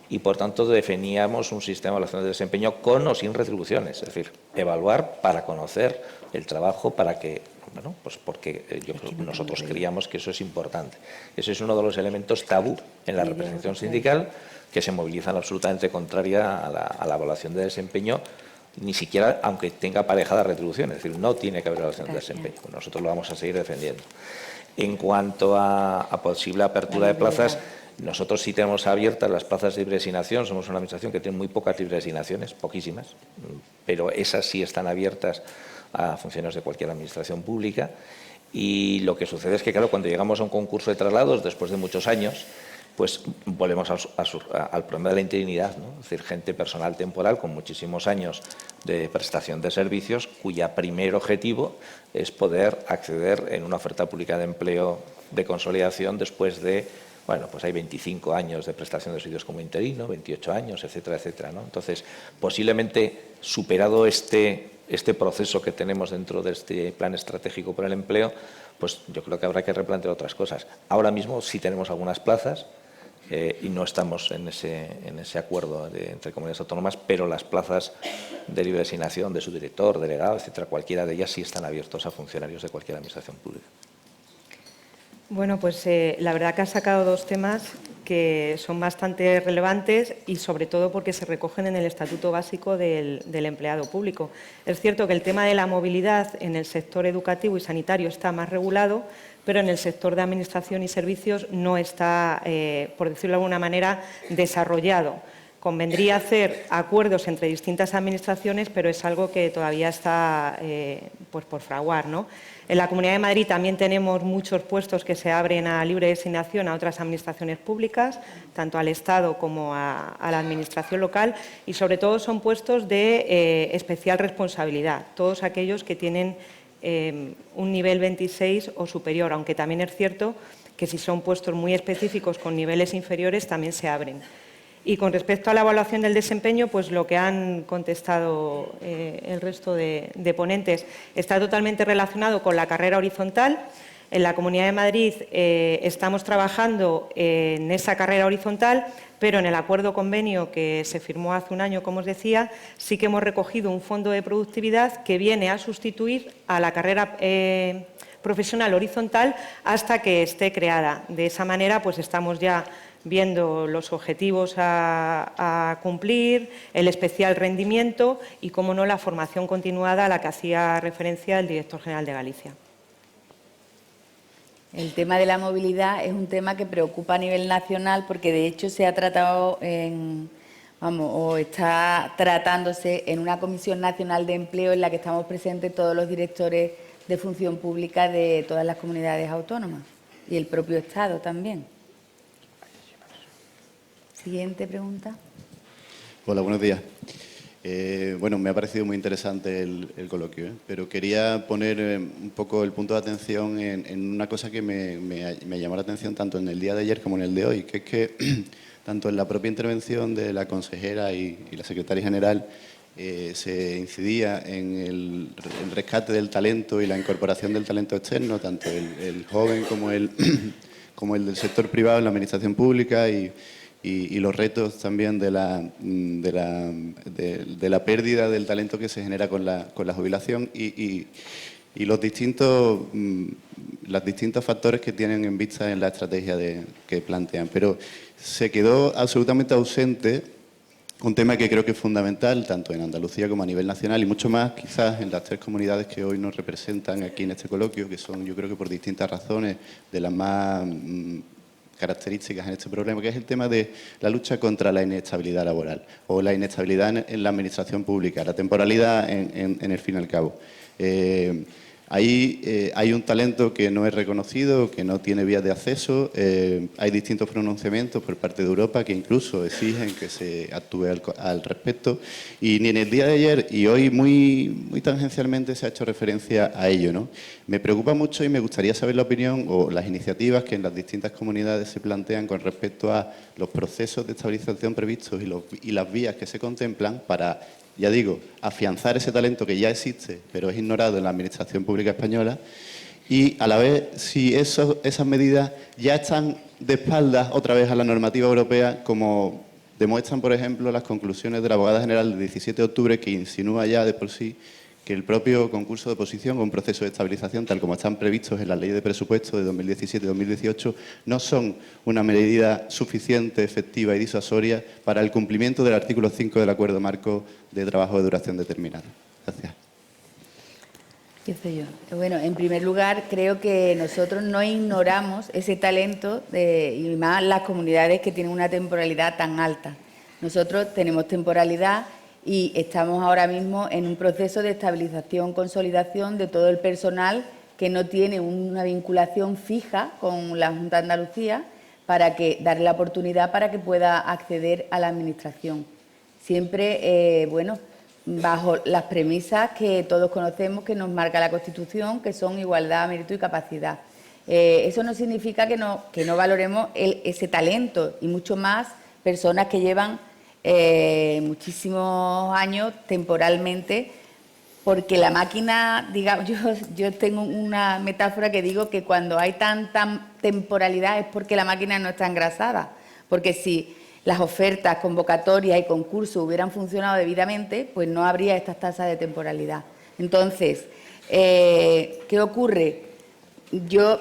y por tanto definíamos un sistema de evaluación de desempeño con o sin retribuciones, es decir, evaluar para conocer el trabajo, para que, bueno, pues porque nosotros creíamos que eso es importante. Ese es uno de los elementos tabú en la representación sindical, que se movilizan absolutamente contraria a la evaluación de desempeño, ni siquiera aunque tenga aparejada retribución, es decir, no tiene que haber evaluación de desempeño. Nosotros lo vamos a seguir defendiendo. En cuanto a posible apertura de plazas, nosotros sí tenemos abiertas las plazas de libre designación. Somos una administración que tiene muy pocas libres designaciones, poquísimas, pero esas sí están abiertas a funcionarios de cualquier administración pública. Y lo que sucede es que, claro, cuando llegamos a un concurso de traslados, después de muchos años, pues volvemos al problema de la interinidad, ¿no? Es decir, gente personal temporal con muchísimos años de prestación de servicios, cuya primer objetivo es poder acceder en una oferta pública de empleo de consolidación después de, bueno, pues hay 25 años de prestación de servicios como interino, 28 años, etcétera, etcétera, ¿no? Entonces, posiblemente superado este proceso que tenemos dentro de este plan estratégico para el empleo, pues yo creo que habrá que replantear otras cosas. Ahora mismo sí tenemos algunas plazas, y no estamos en ese acuerdo entre comunidades autónomas, pero las plazas de libre designación de su director, delegado, etcétera, cualquiera de ellas sí están abiertos a funcionarios de cualquier administración pública. Bueno, pues la verdad que ha sacado dos temas que son bastante relevantes y sobre todo porque se recogen en el Estatuto Básico del Empleado Público. Es cierto que el tema de la movilidad en el sector educativo y sanitario está más regulado, pero en el sector de administración y servicios no está, por decirlo de alguna manera, desarrollado. Convendría hacer acuerdos entre distintas administraciones, pero es algo que todavía está pues por fraguar, ¿no? En la Comunidad de Madrid también tenemos muchos puestos que se abren a libre designación a otras administraciones públicas, tanto al Estado como a la Administración local, y sobre todo son puestos de especial responsabilidad, todos aquellos que tienen un nivel 26 o superior, aunque también es cierto que si son puestos muy específicos con niveles inferiores también se abren. Y con respecto a la evaluación del desempeño, pues lo que han contestado el resto de ponentes está totalmente relacionado con la carrera horizontal. En la Comunidad de Madrid estamos trabajando en esa carrera horizontal, pero en el acuerdo convenio que se firmó hace un año, como os decía, sí que hemos recogido un fondo de productividad que viene a sustituir a la carrera profesional horizontal hasta que esté creada. De esa manera, pues estamos ya viendo los objetivos a cumplir, el especial rendimiento y, cómo no, la formación continuada a la que hacía referencia el director general de Galicia. El tema de la movilidad es un tema que preocupa a nivel nacional porque, de hecho, se ha tratado o está tratándose en una Comisión Nacional de Empleo en la que estamos presentes todos los directores de función pública de todas las comunidades autónomas y el propio Estado también. Siguiente pregunta. Hola, buenos días. Bueno, me ha parecido muy interesante el coloquio, pero quería poner un poco el punto de atención en una cosa que me llamó la atención tanto en el día de ayer como en el de hoy, que es que tanto en la propia intervención de la consejera y la secretaria general se incidía en el rescate del talento y la incorporación del talento externo, tanto el joven como el del sector privado en la administración pública y los retos también de la pérdida del talento que se genera con la jubilación y los distintos factores que tienen en vista en la estrategia que plantean. Pero se quedó absolutamente ausente un tema que creo que es fundamental, tanto en Andalucía como a nivel nacional, y mucho más quizás en las tres comunidades que hoy nos representan aquí en este coloquio, que son, yo creo que por distintas razones, de las más características en este problema, que es el tema de la lucha contra la inestabilidad laboral o la inestabilidad en la administración pública, la temporalidad en el fin y al cabo. Ahí hay un talento que no es reconocido, que no tiene vías de acceso. Hay distintos pronunciamientos por parte de Europa que incluso exigen que se actúe al respecto. Y ni en el día de ayer y hoy muy tangencialmente se ha hecho referencia a ello, ¿no? Me preocupa mucho y me gustaría saber la opinión o las iniciativas que en las distintas comunidades se plantean con respecto a los procesos de estabilización previstos y las vías que se contemplan para, ya digo, afianzar ese talento que ya existe, pero es ignorado en la Administración Pública Española, y a la vez si esas medidas ya están de espaldas otra vez a la normativa europea, como demuestran, por ejemplo, las conclusiones de la abogada general del 17 de octubre, que insinúa ya de por sí que el propio concurso de oposición o un proceso de estabilización, tal como están previstos en la Ley de Presupuestos de 2017 y 2018, no son una medida suficiente, efectiva y disuasoria para el cumplimiento del artículo 5 del Acuerdo Marco de Trabajo de Duración Determinada. Gracias. Bueno, en primer lugar, creo que nosotros no ignoramos ese talento y más las comunidades que tienen una temporalidad tan alta. Nosotros tenemos temporalidad y estamos ahora mismo en un proceso de estabilización, consolidación de todo el personal que no tiene una vinculación fija con la Junta de Andalucía, para darle la oportunidad para que pueda acceder a la Administración. Siempre, bajo las premisas que todos conocemos, que nos marca la Constitución, que son igualdad, mérito y capacidad. Eso no significa que no valoremos ese talento, y mucho más personas que llevan muchísimos años temporalmente, porque la máquina, digamos, yo tengo una metáfora que digo que cuando hay tanta temporalidad es porque la máquina no está engrasada, porque si las ofertas, convocatorias y concursos hubieran funcionado debidamente, pues no habría estas tasas de temporalidad. Entonces, ¿qué ocurre? Yo,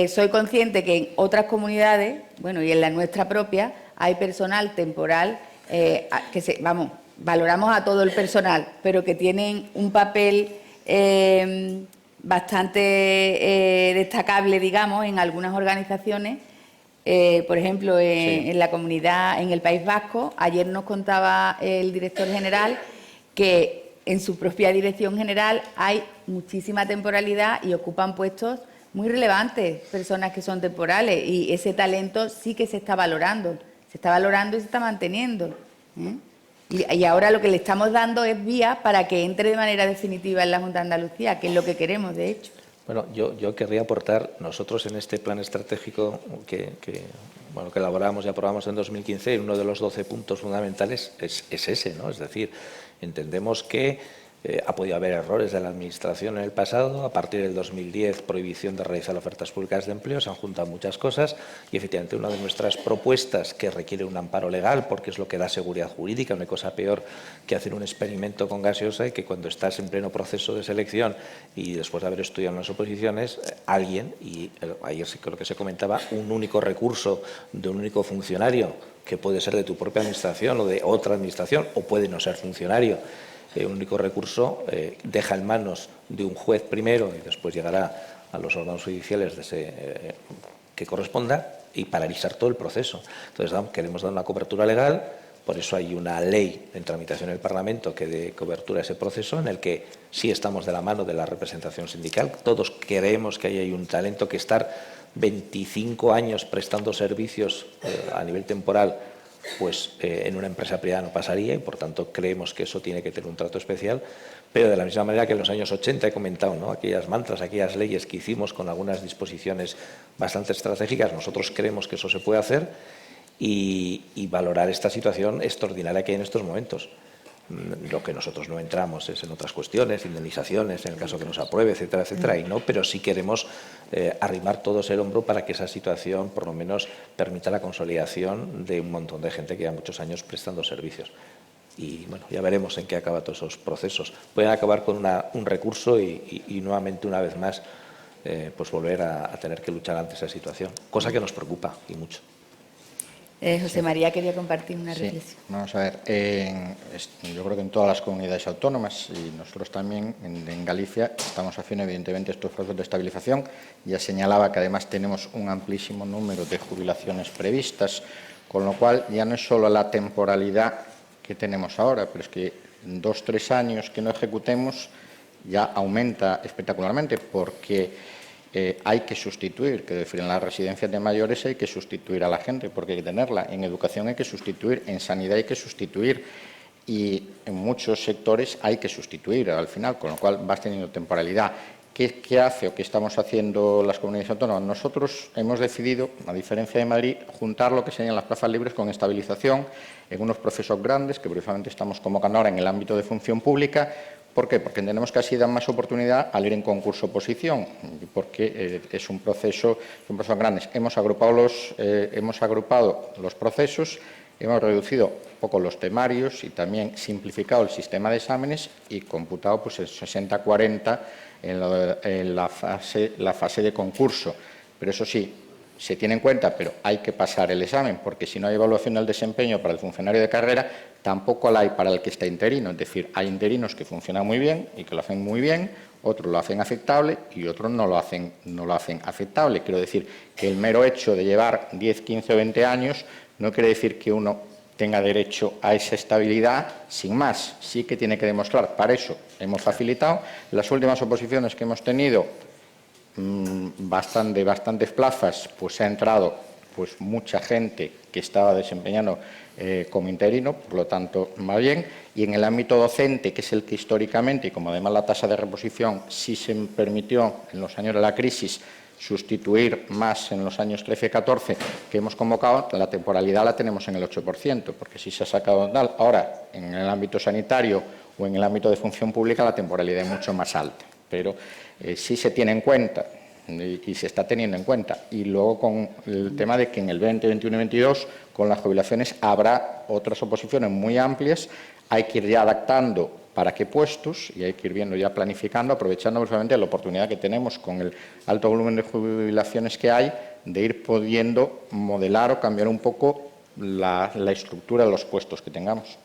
soy consciente que en otras comunidades, y en la nuestra propia, hay personal temporal valoramos a todo el personal, pero que tienen un papel bastante destacable, digamos, en algunas organizaciones. Por ejemplo, en la comunidad, en el País Vasco, ayer nos contaba el director general que en su propia dirección general hay muchísima temporalidad y ocupan puestos muy relevantes, personas que son temporales, y ese talento sí que se está valorando y se está manteniendo. Y ahora lo que le estamos dando es vía para que entre de manera definitiva en la Junta de Andalucía, que es lo que queremos, de hecho. Bueno, yo querría aportar, nosotros en este plan estratégico que elaboramos y aprobamos en 2015, uno de los 12 puntos fundamentales es ese, ¿no? Es decir, entendemos que ha podido haber errores de la Administración en el pasado. A partir del 2010, prohibición de realizar ofertas públicas de empleo, se han juntado muchas cosas y, efectivamente, una de nuestras propuestas, que requiere un amparo legal porque es lo que da seguridad jurídica, no hay cosa peor que hacer un experimento con gaseosa y que cuando estás en pleno proceso de selección y después de haber estudiado en las oposiciones, alguien, y ayer sí creo que se comentaba, un único recurso de un único funcionario, que puede ser de tu propia Administración o de otra Administración, o puede no ser funcionario, un único recurso deja en manos de un juez primero y después llegará a los órganos judiciales que corresponda, y paralizar todo el proceso. Entonces, queremos dar una cobertura legal, por eso hay una ley en tramitación en el Parlamento que dé cobertura a ese proceso, en el que sí estamos de la mano de la representación sindical. Todos creemos que ahí hay un talento, que estar 25 años prestando servicios a nivel temporal, pues en una empresa privada no pasaría, y por tanto creemos que eso tiene que tener un trato especial. Pero de la misma manera que en los años 80 he comentado, ¿no?, aquellas mantras, aquellas leyes que hicimos con algunas disposiciones bastante estratégicas, nosotros creemos que eso se puede hacer y valorar esta situación extraordinaria que hay en estos momentos. Lo que nosotros no entramos es en otras cuestiones, indemnizaciones, en el caso que nos apruebe, etcétera, etcétera, y no, pero sí queremos arrimar todos el hombro para que esa situación, por lo menos, permita la consolidación de un montón de gente que lleva muchos años prestando servicios. Y, bueno, ya veremos en qué acaban todos esos procesos. Pueden acabar con un recurso y nuevamente, una vez más, pues volver a tener que luchar ante esa situación, cosa que nos preocupa y mucho. José María quería compartir una reflexión. Vamos a ver, yo creo que en todas las comunidades autónomas, y nosotros también en Galicia, estamos haciendo evidentemente estos procesos de estabilización. Ya señalaba que además tenemos un amplísimo número de jubilaciones previstas, con lo cual ya no es solo la temporalidad que tenemos ahora, pero es que en 2 o 3 años que no ejecutemos, ya aumenta espectacularmente porque hay que sustituir, quiero decir, en las residencias de mayores hay que sustituir a la gente porque hay que tenerla, en educación hay que sustituir, en sanidad hay que sustituir y en muchos sectores hay que sustituir al final, con lo cual vas teniendo temporalidad. ¿Qué hace o qué estamos haciendo las comunidades autónomas? Nosotros hemos decidido, a diferencia de Madrid, juntar lo que serían las plazas libres con estabilización en unos procesos grandes que precisamente estamos convocando ahora en el ámbito de función pública. ¿Por qué? Porque entendemos que así dan más oportunidad al ir en concurso-oposición, porque es un proceso, son procesos grandes. Hemos agrupado los procesos, hemos reducido un poco los temarios y también simplificado el sistema de exámenes y computado pues, el 60-40 en la fase de concurso. Pero eso sí, se tiene en cuenta, pero hay que pasar el examen, porque si no hay evaluación del desempeño para el funcionario de carrera, tampoco la hay para el que está interino. Es decir, hay interinos que funcionan muy bien y que lo hacen muy bien, otros lo hacen aceptable y otros no lo hacen aceptable. Quiero decir que el mero hecho de llevar 10, 15 o 20 años no quiere decir que uno tenga derecho a esa estabilidad sin más. Sí que tiene que demostrar. Para eso hemos facilitado. Las últimas oposiciones que hemos tenido, bastantes plazas, pues ha entrado pues mucha gente que estaba desempeñando como interino, por lo tanto, más bien. Y en el ámbito docente, que es el que históricamente, y como además la tasa de reposición sí se permitió en los años de la crisis, sustituir más en los años 13-14 que hemos convocado, la temporalidad la tenemos en el 8%, porque si se ha sacado tal. Ahora, en el ámbito sanitario o en el ámbito de función pública, la temporalidad es mucho más alta, pero sí se tiene en cuenta y se está teniendo en cuenta. Y luego con el tema de que en el 20, 21 y 22, con las jubilaciones, habrá otras oposiciones muy amplias, hay que ir ya adaptando para qué puestos y hay que ir viendo ya planificando, aprovechando precisamente la oportunidad que tenemos con el alto volumen de jubilaciones que hay, de ir pudiendo modelar o cambiar un poco la estructura de los puestos que tengamos.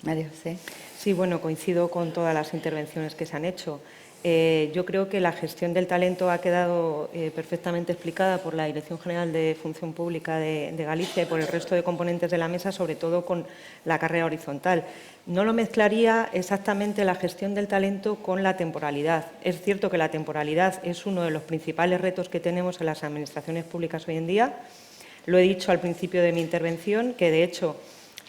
María José. Sí, bueno, coincido con todas las intervenciones que se han hecho. Yo creo que la gestión del talento ha quedado perfectamente explicada por la Dirección General de Función Pública de Galicia y por el resto de componentes de la mesa, sobre todo con la carrera horizontal. No lo mezclaría exactamente la gestión del talento con la temporalidad. Es cierto que la temporalidad es uno de los principales retos que tenemos en las administraciones públicas hoy en día. Lo he dicho al principio de mi intervención, que de hecho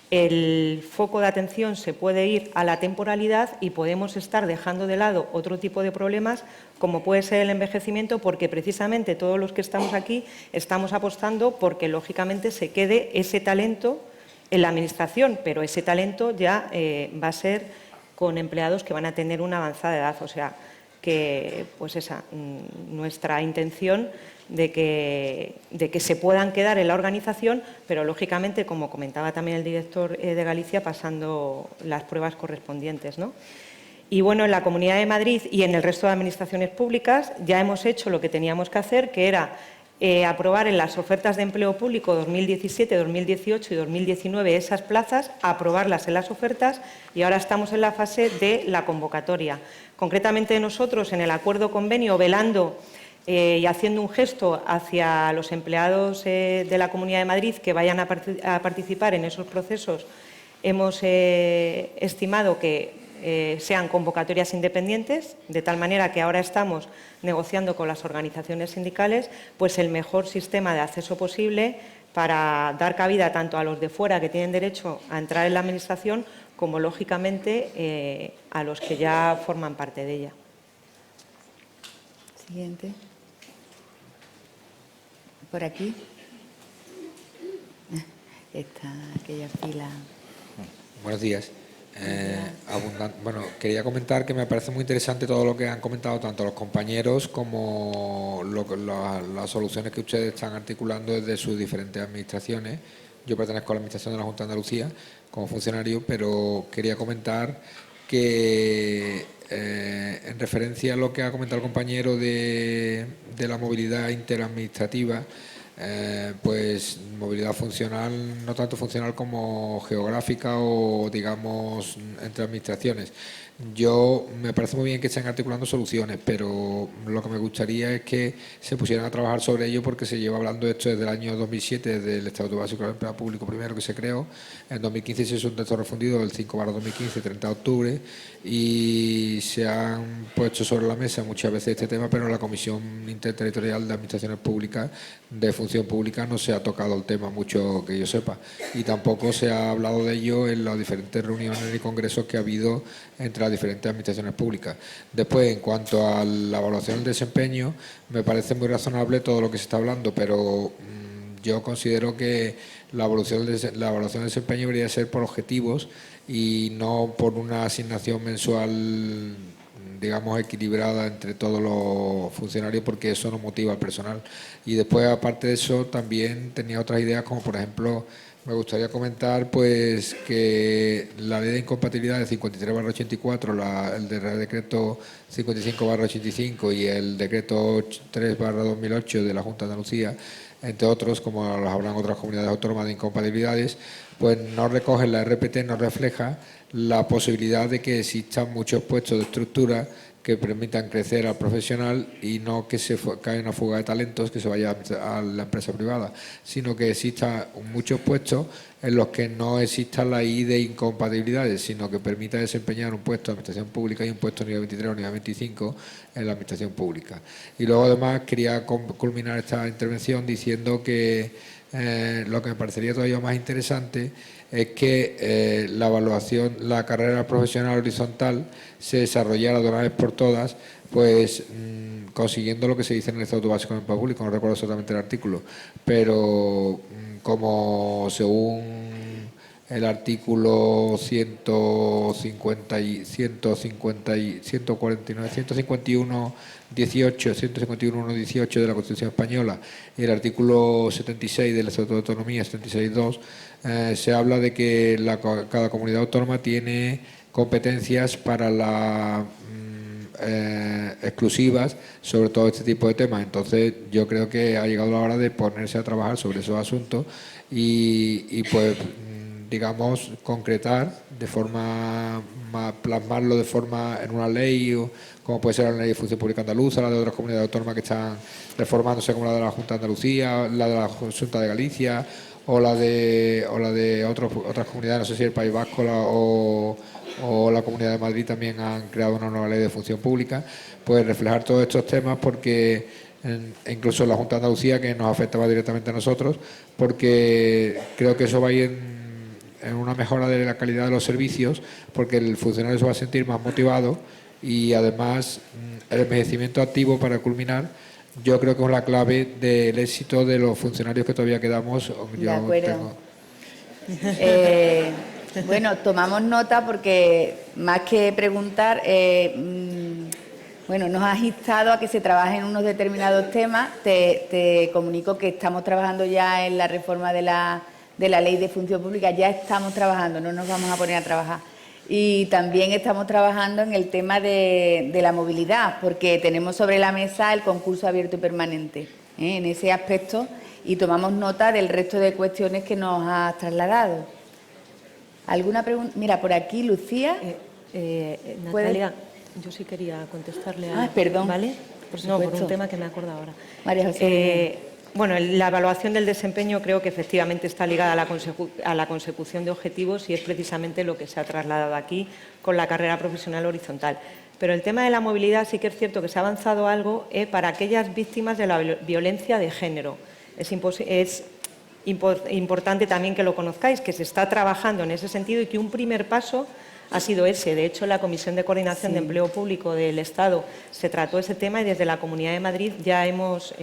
el foco de atención se puede ir a la temporalidad y podemos estar dejando de lado otro tipo de problemas, como puede ser el envejecimiento, porque precisamente todos los que estamos aquí estamos apostando porque, lógicamente, se quede ese talento en la Administración, pero ese talento ya va a ser con empleados que van a tener una avanzada edad. O sea, que pues nuestra intención de que se puedan quedar en la organización, pero lógicamente, como comentaba también el director de Galicia, pasando las pruebas correspondientes, ¿no? Y bueno, en la Comunidad de Madrid y en el resto de administraciones públicas ya hemos hecho lo que teníamos que hacer, que era aprobar en las ofertas de empleo público 2017, 2018 y 2019 esas plazas, aprobarlas en las ofertas y ahora estamos en la fase de la convocatoria. Concretamente nosotros, en el acuerdo convenio, velando y haciendo un gesto hacia los empleados de la Comunidad de Madrid que vayan a participar en esos procesos, hemos estimado que sean convocatorias independientes, de tal manera que ahora estamos negociando con las organizaciones sindicales pues el mejor sistema de acceso posible para dar cabida tanto a los de fuera que tienen derecho a entrar en la Administración como, lógicamente, a los que ya forman parte de ella. Siguiente. Por aquí. Está aquella fila. Buenos días. Bueno, quería comentar que me parece muy interesante todo lo que han comentado tanto los compañeros como las soluciones que ustedes están articulando desde sus diferentes administraciones. Yo pertenezco a la Administración de la Junta de Andalucía como funcionario, pero quería comentar que en referencia a lo que ha comentado el compañero de la movilidad interadministrativa, pues movilidad funcional, no tanto funcional como geográfica o, digamos, entre administraciones. Yo me parece muy bien que estén articulando soluciones, pero lo que me gustaría es que se pusieran a trabajar sobre ello, porque se lleva hablando de esto desde el año 2007, desde el Estatuto Básico del Empleado Público primero que se creó. En 2015 se hizo un texto refundido del 5/2015, 30 de octubre, y se han puesto sobre la mesa muchas veces este tema, pero en la Comisión Interterritorial de Administraciones Públicas de Función Pública no se ha tocado el tema mucho que yo sepa, y tampoco se ha hablado de ello en las diferentes reuniones y congresos que ha habido entre las diferentes administraciones públicas. Después, en cuanto a la evaluación del desempeño, me parece muy razonable todo lo que se está hablando, pero yo considero que la evaluación del desempeño debería ser por objetivos y no por una asignación mensual, digamos, equilibrada entre todos los funcionarios, porque eso no motiva al personal. Y después, aparte de eso, también tenía otras ideas, como por ejemplo, me gustaría comentar pues que la ley de incompatibilidades 53/84, el de Real Decreto 55/85 y el decreto 3/2008 de la Junta de Andalucía, entre otros, como los habrán otras comunidades autónomas de incompatibilidades, pues no recoge, la RPT no refleja la posibilidad de que existan muchos puestos de estructura que permitan crecer al profesional y no que se caiga una fuga de talentos que se vaya a la empresa privada, sino que existan muchos puestos en los que no exista la I de incompatibilidades, sino que permita desempeñar un puesto de administración pública y un puesto nivel 23 o nivel 25 en la administración pública. Y luego, además, quería culminar esta intervención diciendo que lo que me parecería todavía más interesante es que la evaluación, la carrera profesional horizontal se desarrollara de una vez por todas, pues consiguiendo lo que se dice en el Estatuto Básico del Empleado Público, no recuerdo exactamente el artículo, pero como según el artículo 149, 151, 18, 151.1.18 de la Constitución Española y el artículo 76 del Estatuto de Autonomía, 76.2, se habla de que cada comunidad autónoma tiene competencias para exclusivas sobre todo este tipo de temas. Entonces, yo creo que ha llegado la hora de ponerse a trabajar sobre esos asuntos y pues, digamos, concretar de forma, plasmarlo de forma en una ley, o como puede ser la ley de función pública andaluza, la de otras comunidades autónomas que están reformándose, como la de la Junta de Andalucía, la de la Junta de Galicia, o la de otras comunidades, no sé si el País Vasco o la Comunidad de Madrid también han creado una nueva ley de función pública, pues reflejar todos estos temas, porque incluso la Junta de Andalucía, que nos afectaba directamente a nosotros, porque creo que eso va a ir en una mejora de la calidad de los servicios, porque el funcionario se va a sentir más motivado y además el envejecimiento activo, para culminar, yo creo que es la clave del éxito de los funcionarios que todavía quedamos. De acuerdo. Bueno, tomamos nota porque más que preguntar, bueno, nos has instado a que se trabaje en unos determinados temas. Te comunico que estamos trabajando ya en la reforma de la Ley de Función Pública, ya estamos trabajando, no nos vamos a poner a trabajar. Y también estamos trabajando en el tema de la movilidad, porque tenemos sobre la mesa el concurso abierto y permanente, en ese aspecto, y tomamos nota del resto de cuestiones que nos has trasladado. ¿Alguna pregunta? Mira, por aquí, Lucía. Natalia, yo sí quería contestarle a... perdón. ¿Vale? Por no, supuesto. por un tema que me acuerdo ahora. María José. Bueno, la evaluación del desempeño creo que efectivamente está ligada a la consecución de objetivos y es precisamente lo que se ha trasladado aquí con la carrera profesional horizontal. Pero el tema de la movilidad sí que es cierto que se ha avanzado algo para aquellas víctimas de la violencia de género. Es importante también que lo conozcáis, que se está trabajando en ese sentido y que un primer paso ha sido ese. De hecho, en la Comisión de Coordinación de Empleo Público del Estado se trató ese tema y desde la Comunidad de Madrid ya hemos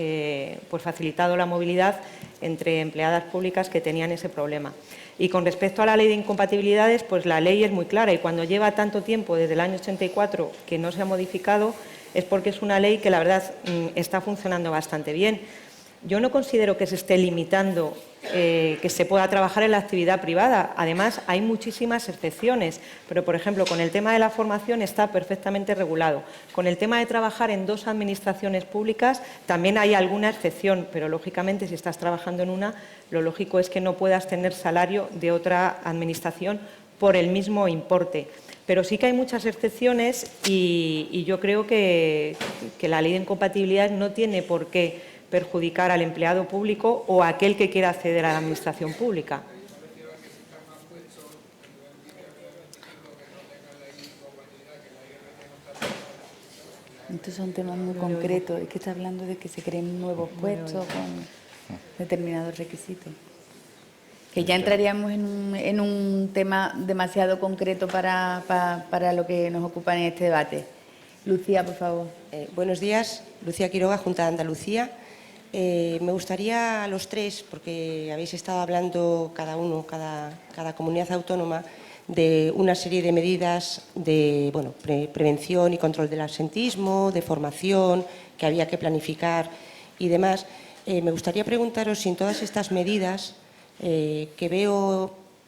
pues facilitado la movilidad entre empleadas públicas que tenían ese problema. Y con respecto a la ley de incompatibilidades, pues la ley es muy clara y cuando lleva tanto tiempo, desde el año 84, que no se ha modificado, es porque es una ley que la verdad está funcionando bastante bien. Yo no considero que se esté limitando que se pueda trabajar en la actividad privada. Además, hay muchísimas excepciones, pero, por ejemplo, con el tema de la formación está perfectamente regulado. Con el tema de trabajar en dos administraciones públicas también hay alguna excepción, pero, lógicamente, si estás trabajando en una, lo lógico es que no puedas tener salario de otra administración por el mismo importe. Pero sí que hay muchas excepciones y yo creo que la ley de incompatibilidades no tiene por qué perjudicar al empleado público o a aquel que quiera acceder a la administración pública. Estos son temas muy concretos. Es que está hablando de que se creen nuevos puestos con determinados requisitos. Que ya entraríamos en un tema demasiado concreto para lo que nos ocupa en este debate. Lucía, por favor. Buenos días. Lucía Quiroga, Junta de Andalucía. Me gustaría a los tres, porque habéis estado hablando cada uno, cada comunidad autónoma, de una serie de medidas de prevención y control del absentismo, de formación, que había que planificar y demás. Me gustaría preguntaros si en todas estas medidas que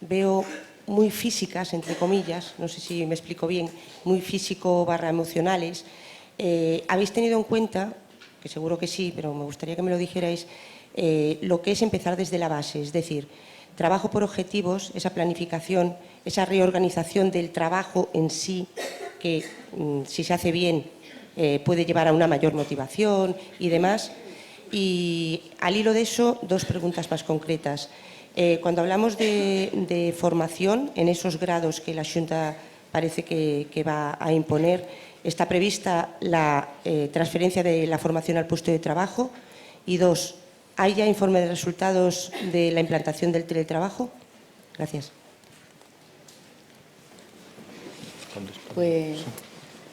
veo muy físicas, entre comillas, no sé si me explico bien, muy físico/emocionales, habéis tenido en cuenta, que seguro que sí, pero me gustaría que me lo dijerais, lo que es empezar desde la base, es decir, trabajo por objetivos, esa planificación, esa reorganización del trabajo en sí, que si se hace bien puede llevar a una mayor motivación y demás. Y al hilo de eso, dos preguntas más concretas. Cuando hablamos de formación, en esos grados que la Xunta parece que va a imponer, ¿está prevista la transferencia de la formación al puesto de trabajo? Y dos, ¿hay ya informe de resultados de la implantación del teletrabajo? Gracias. Pues,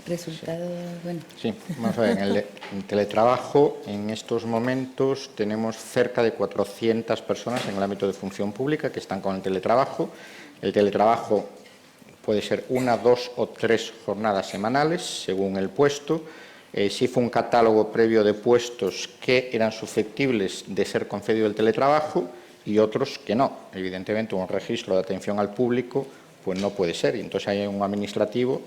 resultados, bueno. Sí, vamos a ver, en el teletrabajo en estos momentos tenemos cerca de 400 personas en el ámbito de función pública que están con el teletrabajo. El teletrabajo puede ser 1, 2 o 3 jornadas semanales, según el puesto. Se hizo un catálogo previo de puestos que eran susceptibles de ser concedido el teletrabajo y otros que no. Evidentemente, un registro de atención al público pues no puede ser. Y entonces hay un administrativo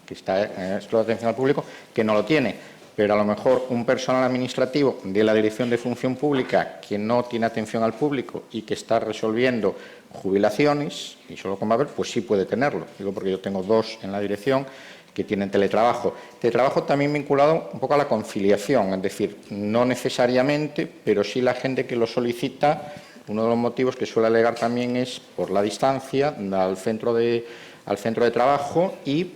que está en el registro de atención al público que no lo tiene. Pero a lo mejor un personal administrativo de la Dirección de Función Pública que no tiene atención al público y que está resolviendo jubilaciones, y solo con Babel, pues sí puede tenerlo. Digo porque yo tengo 2 en la dirección que tienen teletrabajo. Teletrabajo también vinculado un poco a la conciliación, es decir, no necesariamente, pero sí la gente que lo solicita. Uno de los motivos que suele alegar también es por la distancia al centro de trabajo y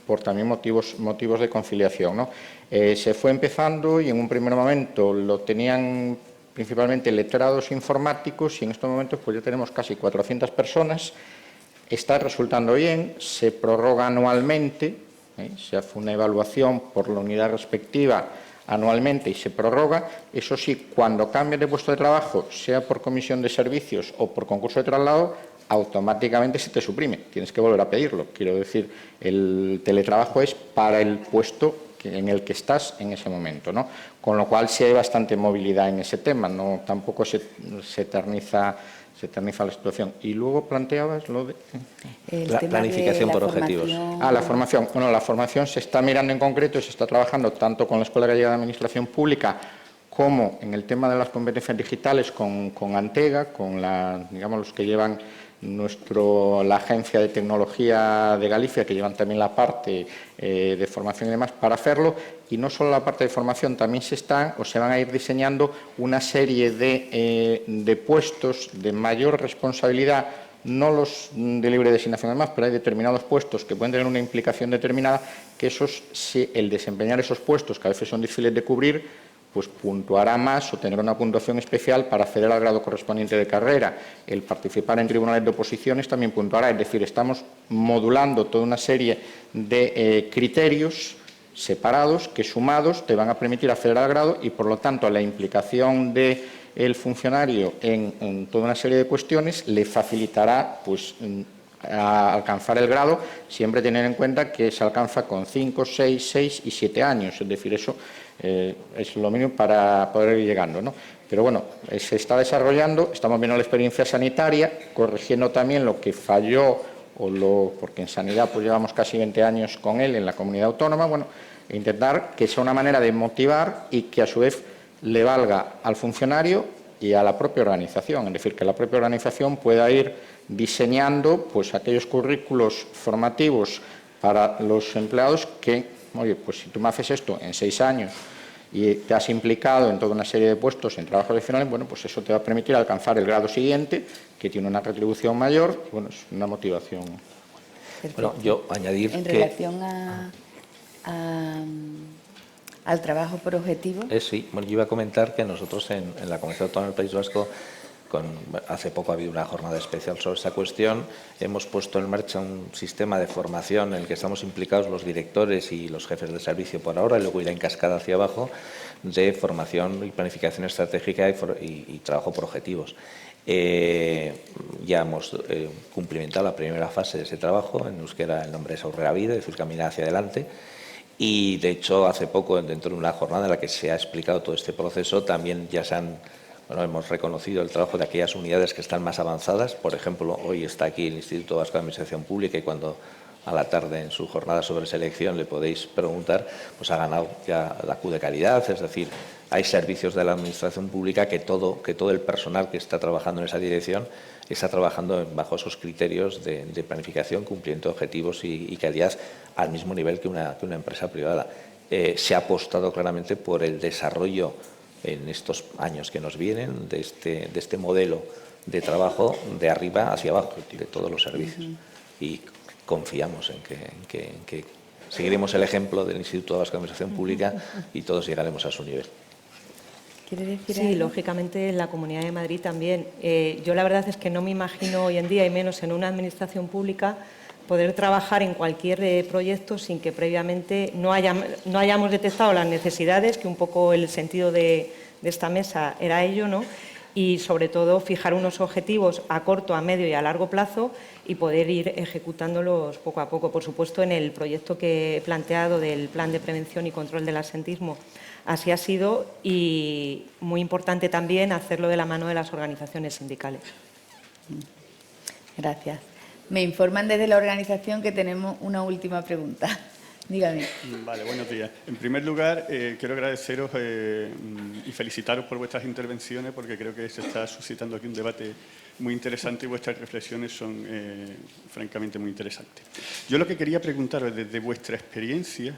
por también motivos de conciliación, ¿no? Se fue empezando y en un primer momento lo tenían principalmente letrados informáticos y en estos momentos pues ya tenemos casi 400 personas. Está resultando bien, se prorroga anualmente, se hace una evaluación por la unidad respectiva anualmente y se prorroga. Eso sí, cuando cambies de puesto de trabajo, sea por comisión de servicios o por concurso de traslado, automáticamente se te suprime. Tienes que volver a pedirlo. Quiero decir, el teletrabajo es para el puesto en el que estás en ese momento, ¿no? Con lo cual sí hay bastante movilidad en ese tema, no tampoco se eterniza la situación. Y luego planteabas lo de la planificación por objetivos. La formación. Bueno, la formación se está mirando en concreto y se está trabajando tanto con la Escuela Gallega de Administración Pública como en el tema de las competencias digitales con Antega, con los que llevan la Agencia de Tecnología de Galicia, que llevan también la parte de formación y demás, para hacerlo. Y no solo la parte de formación, también se van a ir diseñando una serie de puestos de mayor responsabilidad, no los de libre designación además, pero hay determinados puestos que pueden tener una implicación determinada, que el desempeñar esos puestos, que a veces son difíciles de cubrir, pues puntuará más o tendrá una puntuación especial para acceder al grado correspondiente de carrera. El participar en tribunales de oposiciones también puntuará, es decir, estamos modulando toda una serie de criterios separados que sumados te van a permitir acceder al grado y, por lo tanto, la implicación del funcionario en toda una serie de cuestiones le facilitará pues, a alcanzar el grado, siempre tener en cuenta que se alcanza con 5, 6 y 7 años, es decir, eso es lo mínimo para poder ir llegando, ¿no? Pero bueno, se está desarrollando, estamos viendo la experiencia sanitaria, corrigiendo también lo que falló, porque en sanidad pues llevamos casi 20 años con él en la comunidad autónoma, bueno, intentar que sea una manera de motivar y que a su vez le valga al funcionario y a la propia organización, es decir, que la propia organización pueda ir diseñando pues aquellos currículos formativos para los empleados que, oye, pues si tú me haces esto en 6 años y te has implicado en toda una serie de puestos en trabajos adicionales, bueno, pues eso te va a permitir alcanzar el grado siguiente, que tiene una retribución mayor, y bueno, es una motivación. Bueno, yo añadir en que... relación al trabajo por objetivo. Sí, bueno, yo iba a comentar que nosotros en la Comunidad Autónoma del País Vasco, hace poco ha habido una jornada especial sobre esa cuestión, hemos puesto en marcha un sistema de formación en el que estamos implicados los directores y los jefes de servicio por ahora, y luego irá en cascada hacia abajo, de formación y planificación estratégica y trabajo por objetivos. Ya hemos cumplimentado la primera fase de ese trabajo, en euskera el nombre es Aurrera Vida, es decir, caminar hacia adelante. Y, de hecho, hace poco, dentro de una jornada en la que se ha explicado todo este proceso, también ya hemos reconocido el trabajo de aquellas unidades que están más avanzadas. Por ejemplo, hoy está aquí el Instituto Vasco de Administración Pública y cuando a la tarde en su jornada sobre selección le podéis preguntar, pues ha ganado ya la Q de calidad, es decir, hay servicios de la Administración Pública que todo el personal que está trabajando en esa dirección está trabajando bajo esos criterios de planificación, cumplimiento de objetivos y calidad al mismo nivel que una empresa privada. Se ha apostado claramente por el desarrollo en estos años que nos vienen de este modelo de trabajo de arriba hacia abajo, de todos los servicios. Y confiamos en que seguiremos el ejemplo del Instituto Vasco de Administración Pública y todos llegaremos a su nivel. ¿Quiere decir Sí, algo? lógicamente en la Comunidad de Madrid también. Yo la verdad es que no me imagino hoy en día, y menos en una administración pública, poder trabajar en cualquier proyecto sin que previamente no hayamos detectado las necesidades, que un poco el sentido de esta mesa era ello, ¿no? Y, sobre todo, fijar unos objetivos a corto, a medio y a largo plazo y poder ir ejecutándolos poco a poco. Por supuesto, en el proyecto que he planteado del Plan de Prevención y Control del Absentismo, así ha sido, y muy importante también hacerlo de la mano de las organizaciones sindicales. Gracias. Me informan desde la organización que tenemos una última pregunta. Dígame. Vale, buenos días. En primer lugar, quiero agradeceros y felicitaros por vuestras intervenciones, porque creo que se está suscitando aquí un debate muy interesante y vuestras reflexiones son francamente muy interesantes. Yo lo que quería preguntaros desde vuestra experiencia,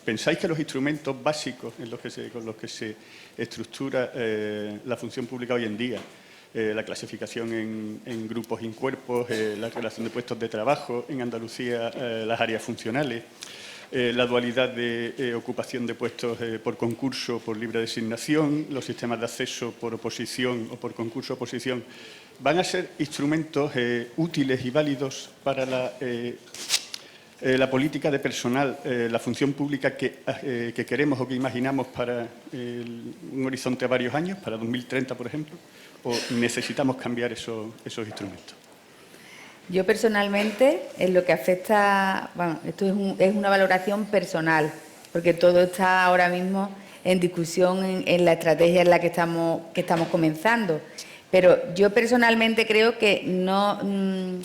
¿pensáis que los instrumentos básicos con los que se estructura la función pública hoy en día, la clasificación en grupos y en cuerpos, la relación de puestos de trabajo, en Andalucía las áreas funcionales, la dualidad de ocupación de puestos por concurso, por libre designación, los sistemas de acceso por oposición o por concurso oposición, van a ser instrumentos útiles y válidos para la política de personal, la función pública que queremos o que imaginamos para un horizonte a varios años, para 2030, por ejemplo? ¿O necesitamos cambiar esos instrumentos? Yo personalmente, en lo que afecta, bueno, esto es una valoración personal, porque todo está ahora mismo en discusión en la estrategia en la que estamos comenzando. Pero yo personalmente creo que no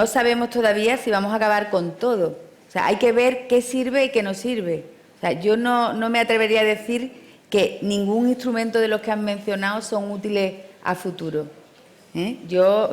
sabemos todavía si vamos a acabar con todo. O sea, hay que ver qué sirve y qué no sirve. O sea, yo no me atrevería a decir que ningún instrumento de los que han mencionado son útiles a futuro. Yo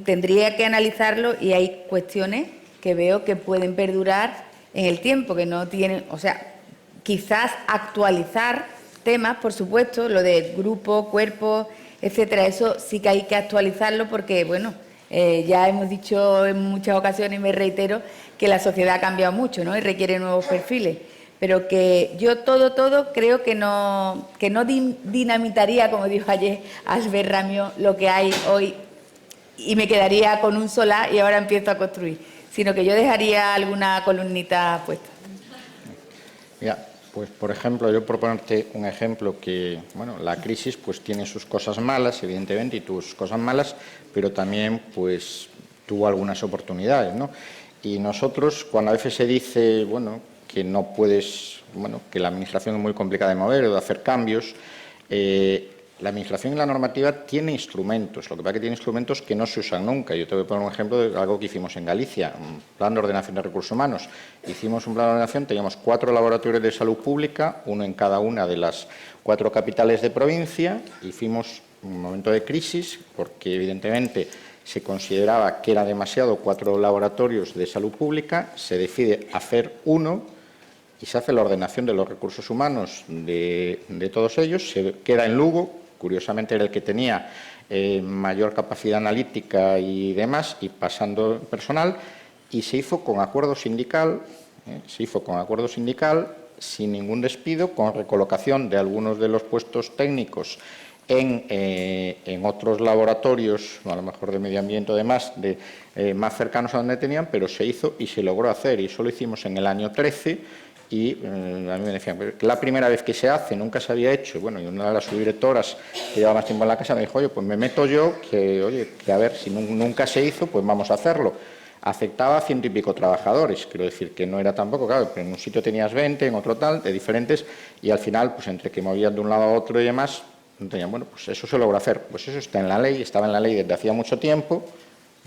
tendría que analizarlo y hay cuestiones que veo que pueden perdurar en el tiempo, que no tienen, o sea, quizás actualizar temas, por supuesto, lo de grupo, cuerpo, etcétera, eso sí que hay que actualizarlo porque, bueno, ya hemos dicho en muchas ocasiones y me reitero que la sociedad ha cambiado mucho, ¿no? Y requiere nuevos perfiles. Pero que yo todo creo que no dinamitaría, como dijo ayer Albert Ramio, lo que hay hoy y me quedaría con un solar y ahora empiezo a construir, sino que yo dejaría alguna columnita puesta. Mira, pues por ejemplo, yo proponerte un ejemplo que, bueno, la crisis pues tiene sus cosas malas, evidentemente, y tus cosas malas, pero también pues tuvo algunas oportunidades, ¿no? Y nosotros, cuando a veces se dice, bueno, que no puedes, bueno, que la administración es muy complicada de mover o de hacer cambios. La administración y la normativa tiene instrumentos, lo que pasa es que tiene instrumentos que no se usan nunca. Yo te voy a poner un ejemplo de algo que hicimos en Galicia, un plan de ordenación de recursos humanos. Hicimos un plan de ordenación, teníamos 4 laboratorios de salud pública, uno en cada una de las 4 capitales de provincia. Hicimos un momento de crisis porque, evidentemente, se consideraba que era demasiado 4 laboratorios de salud pública, se decide hacer uno y se hace la ordenación de los recursos humanos de todos ellos, se queda en Lugo, curiosamente era el que tenía mayor capacidad analítica y demás, y pasando personal, y se hizo con acuerdo sindical, sin ningún despido, con recolocación de algunos de los puestos técnicos en otros laboratorios, a lo mejor de medio ambiente o demás, más cercanos a donde tenían, pero se hizo y se logró hacer, y eso lo hicimos en el año 13, y a mí me decían que la primera vez que se hace, nunca se había hecho, bueno, y una de las subdirectoras que llevaba más tiempo en la casa me dijo, oye, pues me meto yo, que a ver, si nunca se hizo, pues vamos a hacerlo. Afectaba a 100 y pico trabajadores, quiero decir que no era tampoco, claro, pero en un sitio tenías 20, en otro tal, de diferentes, y al final, pues entre que movían de un lado a otro y demás, tenían, bueno, pues eso se logró hacer. Pues eso está en la ley, estaba en la ley desde hacía mucho tiempo,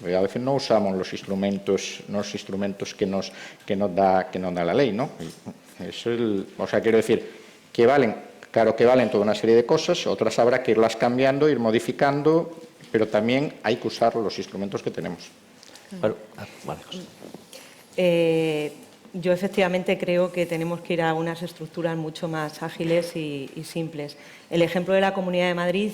a veces no usamos los instrumentos que nos da la ley, ¿no? Eso o sea, quiero decir, que valen, claro que valen toda una serie de cosas, otras habrá que irlas cambiando, ir modificando, pero también hay que usar los instrumentos que tenemos. Bueno, vale, José. Yo efectivamente creo que tenemos que ir a unas estructuras mucho más ágiles y simples. El ejemplo de la Comunidad de Madrid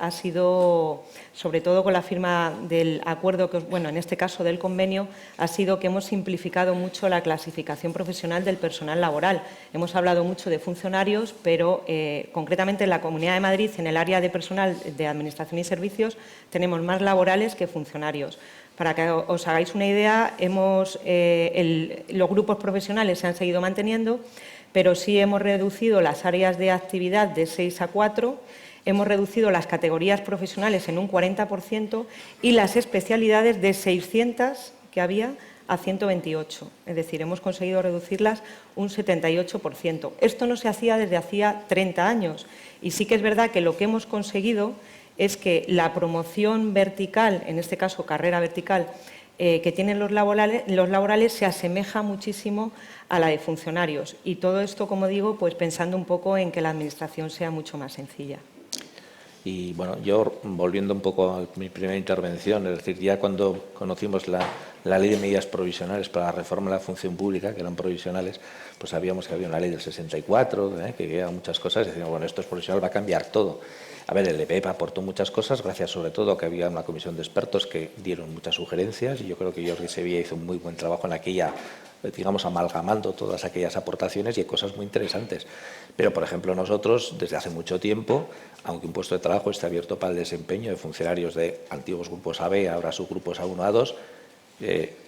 ha sido, sobre todo con la firma del acuerdo, bueno, en este caso del convenio, ha sido que hemos simplificado mucho la clasificación profesional del personal laboral. Hemos hablado mucho de funcionarios, pero concretamente en la Comunidad de Madrid, en el área de personal de Administración y Servicios, tenemos más laborales que funcionarios. Para que os hagáis una idea, los grupos profesionales se han seguido manteniendo, pero sí hemos reducido las áreas de actividad de 6 a 4, hemos reducido las categorías profesionales en un 40% y las especialidades de 600 que había a 128. Es decir, hemos conseguido reducirlas un 78%. Esto no se hacía desde hacía 30 años y sí que es verdad que lo que hemos conseguido es que la promoción vertical, en este caso carrera vertical, que tienen los laborales se asemeja muchísimo a la de funcionarios. Y todo esto, como digo, pues pensando un poco en que la Administración sea mucho más sencilla. Y bueno, yo volviendo un poco a mi primera intervención, es decir, ya cuando conocimos la ley de medidas provisionales para la reforma de la función pública, que eran provisionales, pues sabíamos que había una ley del 64, que había muchas cosas, y decíamos, bueno, esto es provisional, va a cambiar todo. A ver, el EPEP aportó muchas cosas, gracias sobre todo a que había una comisión de expertos que dieron muchas sugerencias, y yo creo que Jordi Sevilla hizo un muy buen trabajo en aquella, digamos, amalgamando todas aquellas aportaciones, y hay cosas muy interesantes. Pero, por ejemplo, nosotros, desde hace mucho tiempo, aunque un puesto de trabajo esté abierto para el desempeño de funcionarios de antiguos grupos AB, ahora subgrupos A1, A2,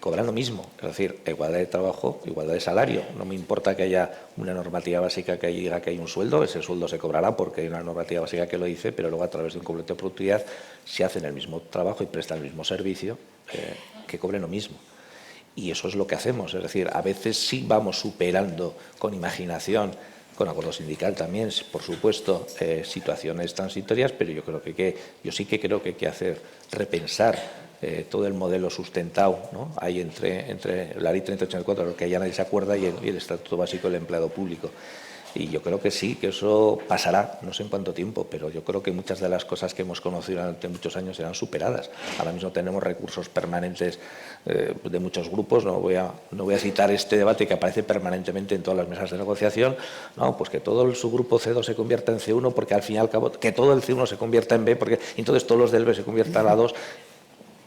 cobran lo mismo, es decir, igualdad de trabajo, igualdad de salario. No me importa que haya una normativa básica que diga que hay un sueldo, ese sueldo se cobrará porque hay una normativa básica que lo dice, pero luego a través de un complemento de productividad se hacen el mismo trabajo y prestan el mismo servicio, que cobren lo mismo. Y eso es lo que hacemos, es decir, a veces sí vamos superando con imaginación, con acuerdo sindical también, por supuesto, situaciones transitorias, pero yo sí que creo que hay que hacer repensar todo el modelo sustentado, ¿no? Hay entre la ley 3084, lo que ya nadie se acuerda, y el Estatuto Básico del Empleado Público. Y yo creo que sí, que eso pasará, no sé en cuánto tiempo, pero yo creo que muchas de las cosas que hemos conocido durante muchos años serán superadas. Ahora mismo tenemos recursos permanentes de muchos grupos, no voy a citar este debate que aparece permanentemente en todas las mesas de negociación, no, pues que todo el subgrupo C2 se convierta en C1, porque al fin y al cabo, que todo el C1 se convierta en B, porque entonces todos los del B se conviertan a A2,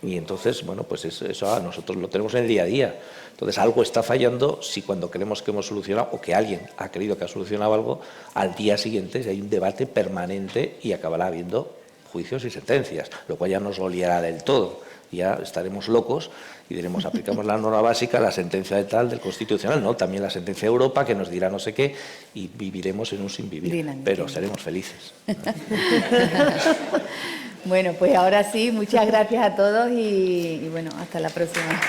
y entonces, bueno, pues eso nosotros lo tenemos en el día a día. Entonces, algo está fallando si cuando creemos que hemos solucionado o que alguien ha creído que ha solucionado algo, al día siguiente hay un debate permanente y acabará habiendo juicios y sentencias, lo cual ya nos lo liará del todo. Ya estaremos locos y diremos, aplicamos la norma básica, la sentencia de tal, del Constitucional, no, también la sentencia de Europa, que nos dirá no sé qué, y viviremos en un sin vivir, pero seremos felices. Bueno, pues ahora sí, muchas gracias a todos y bueno, hasta la próxima.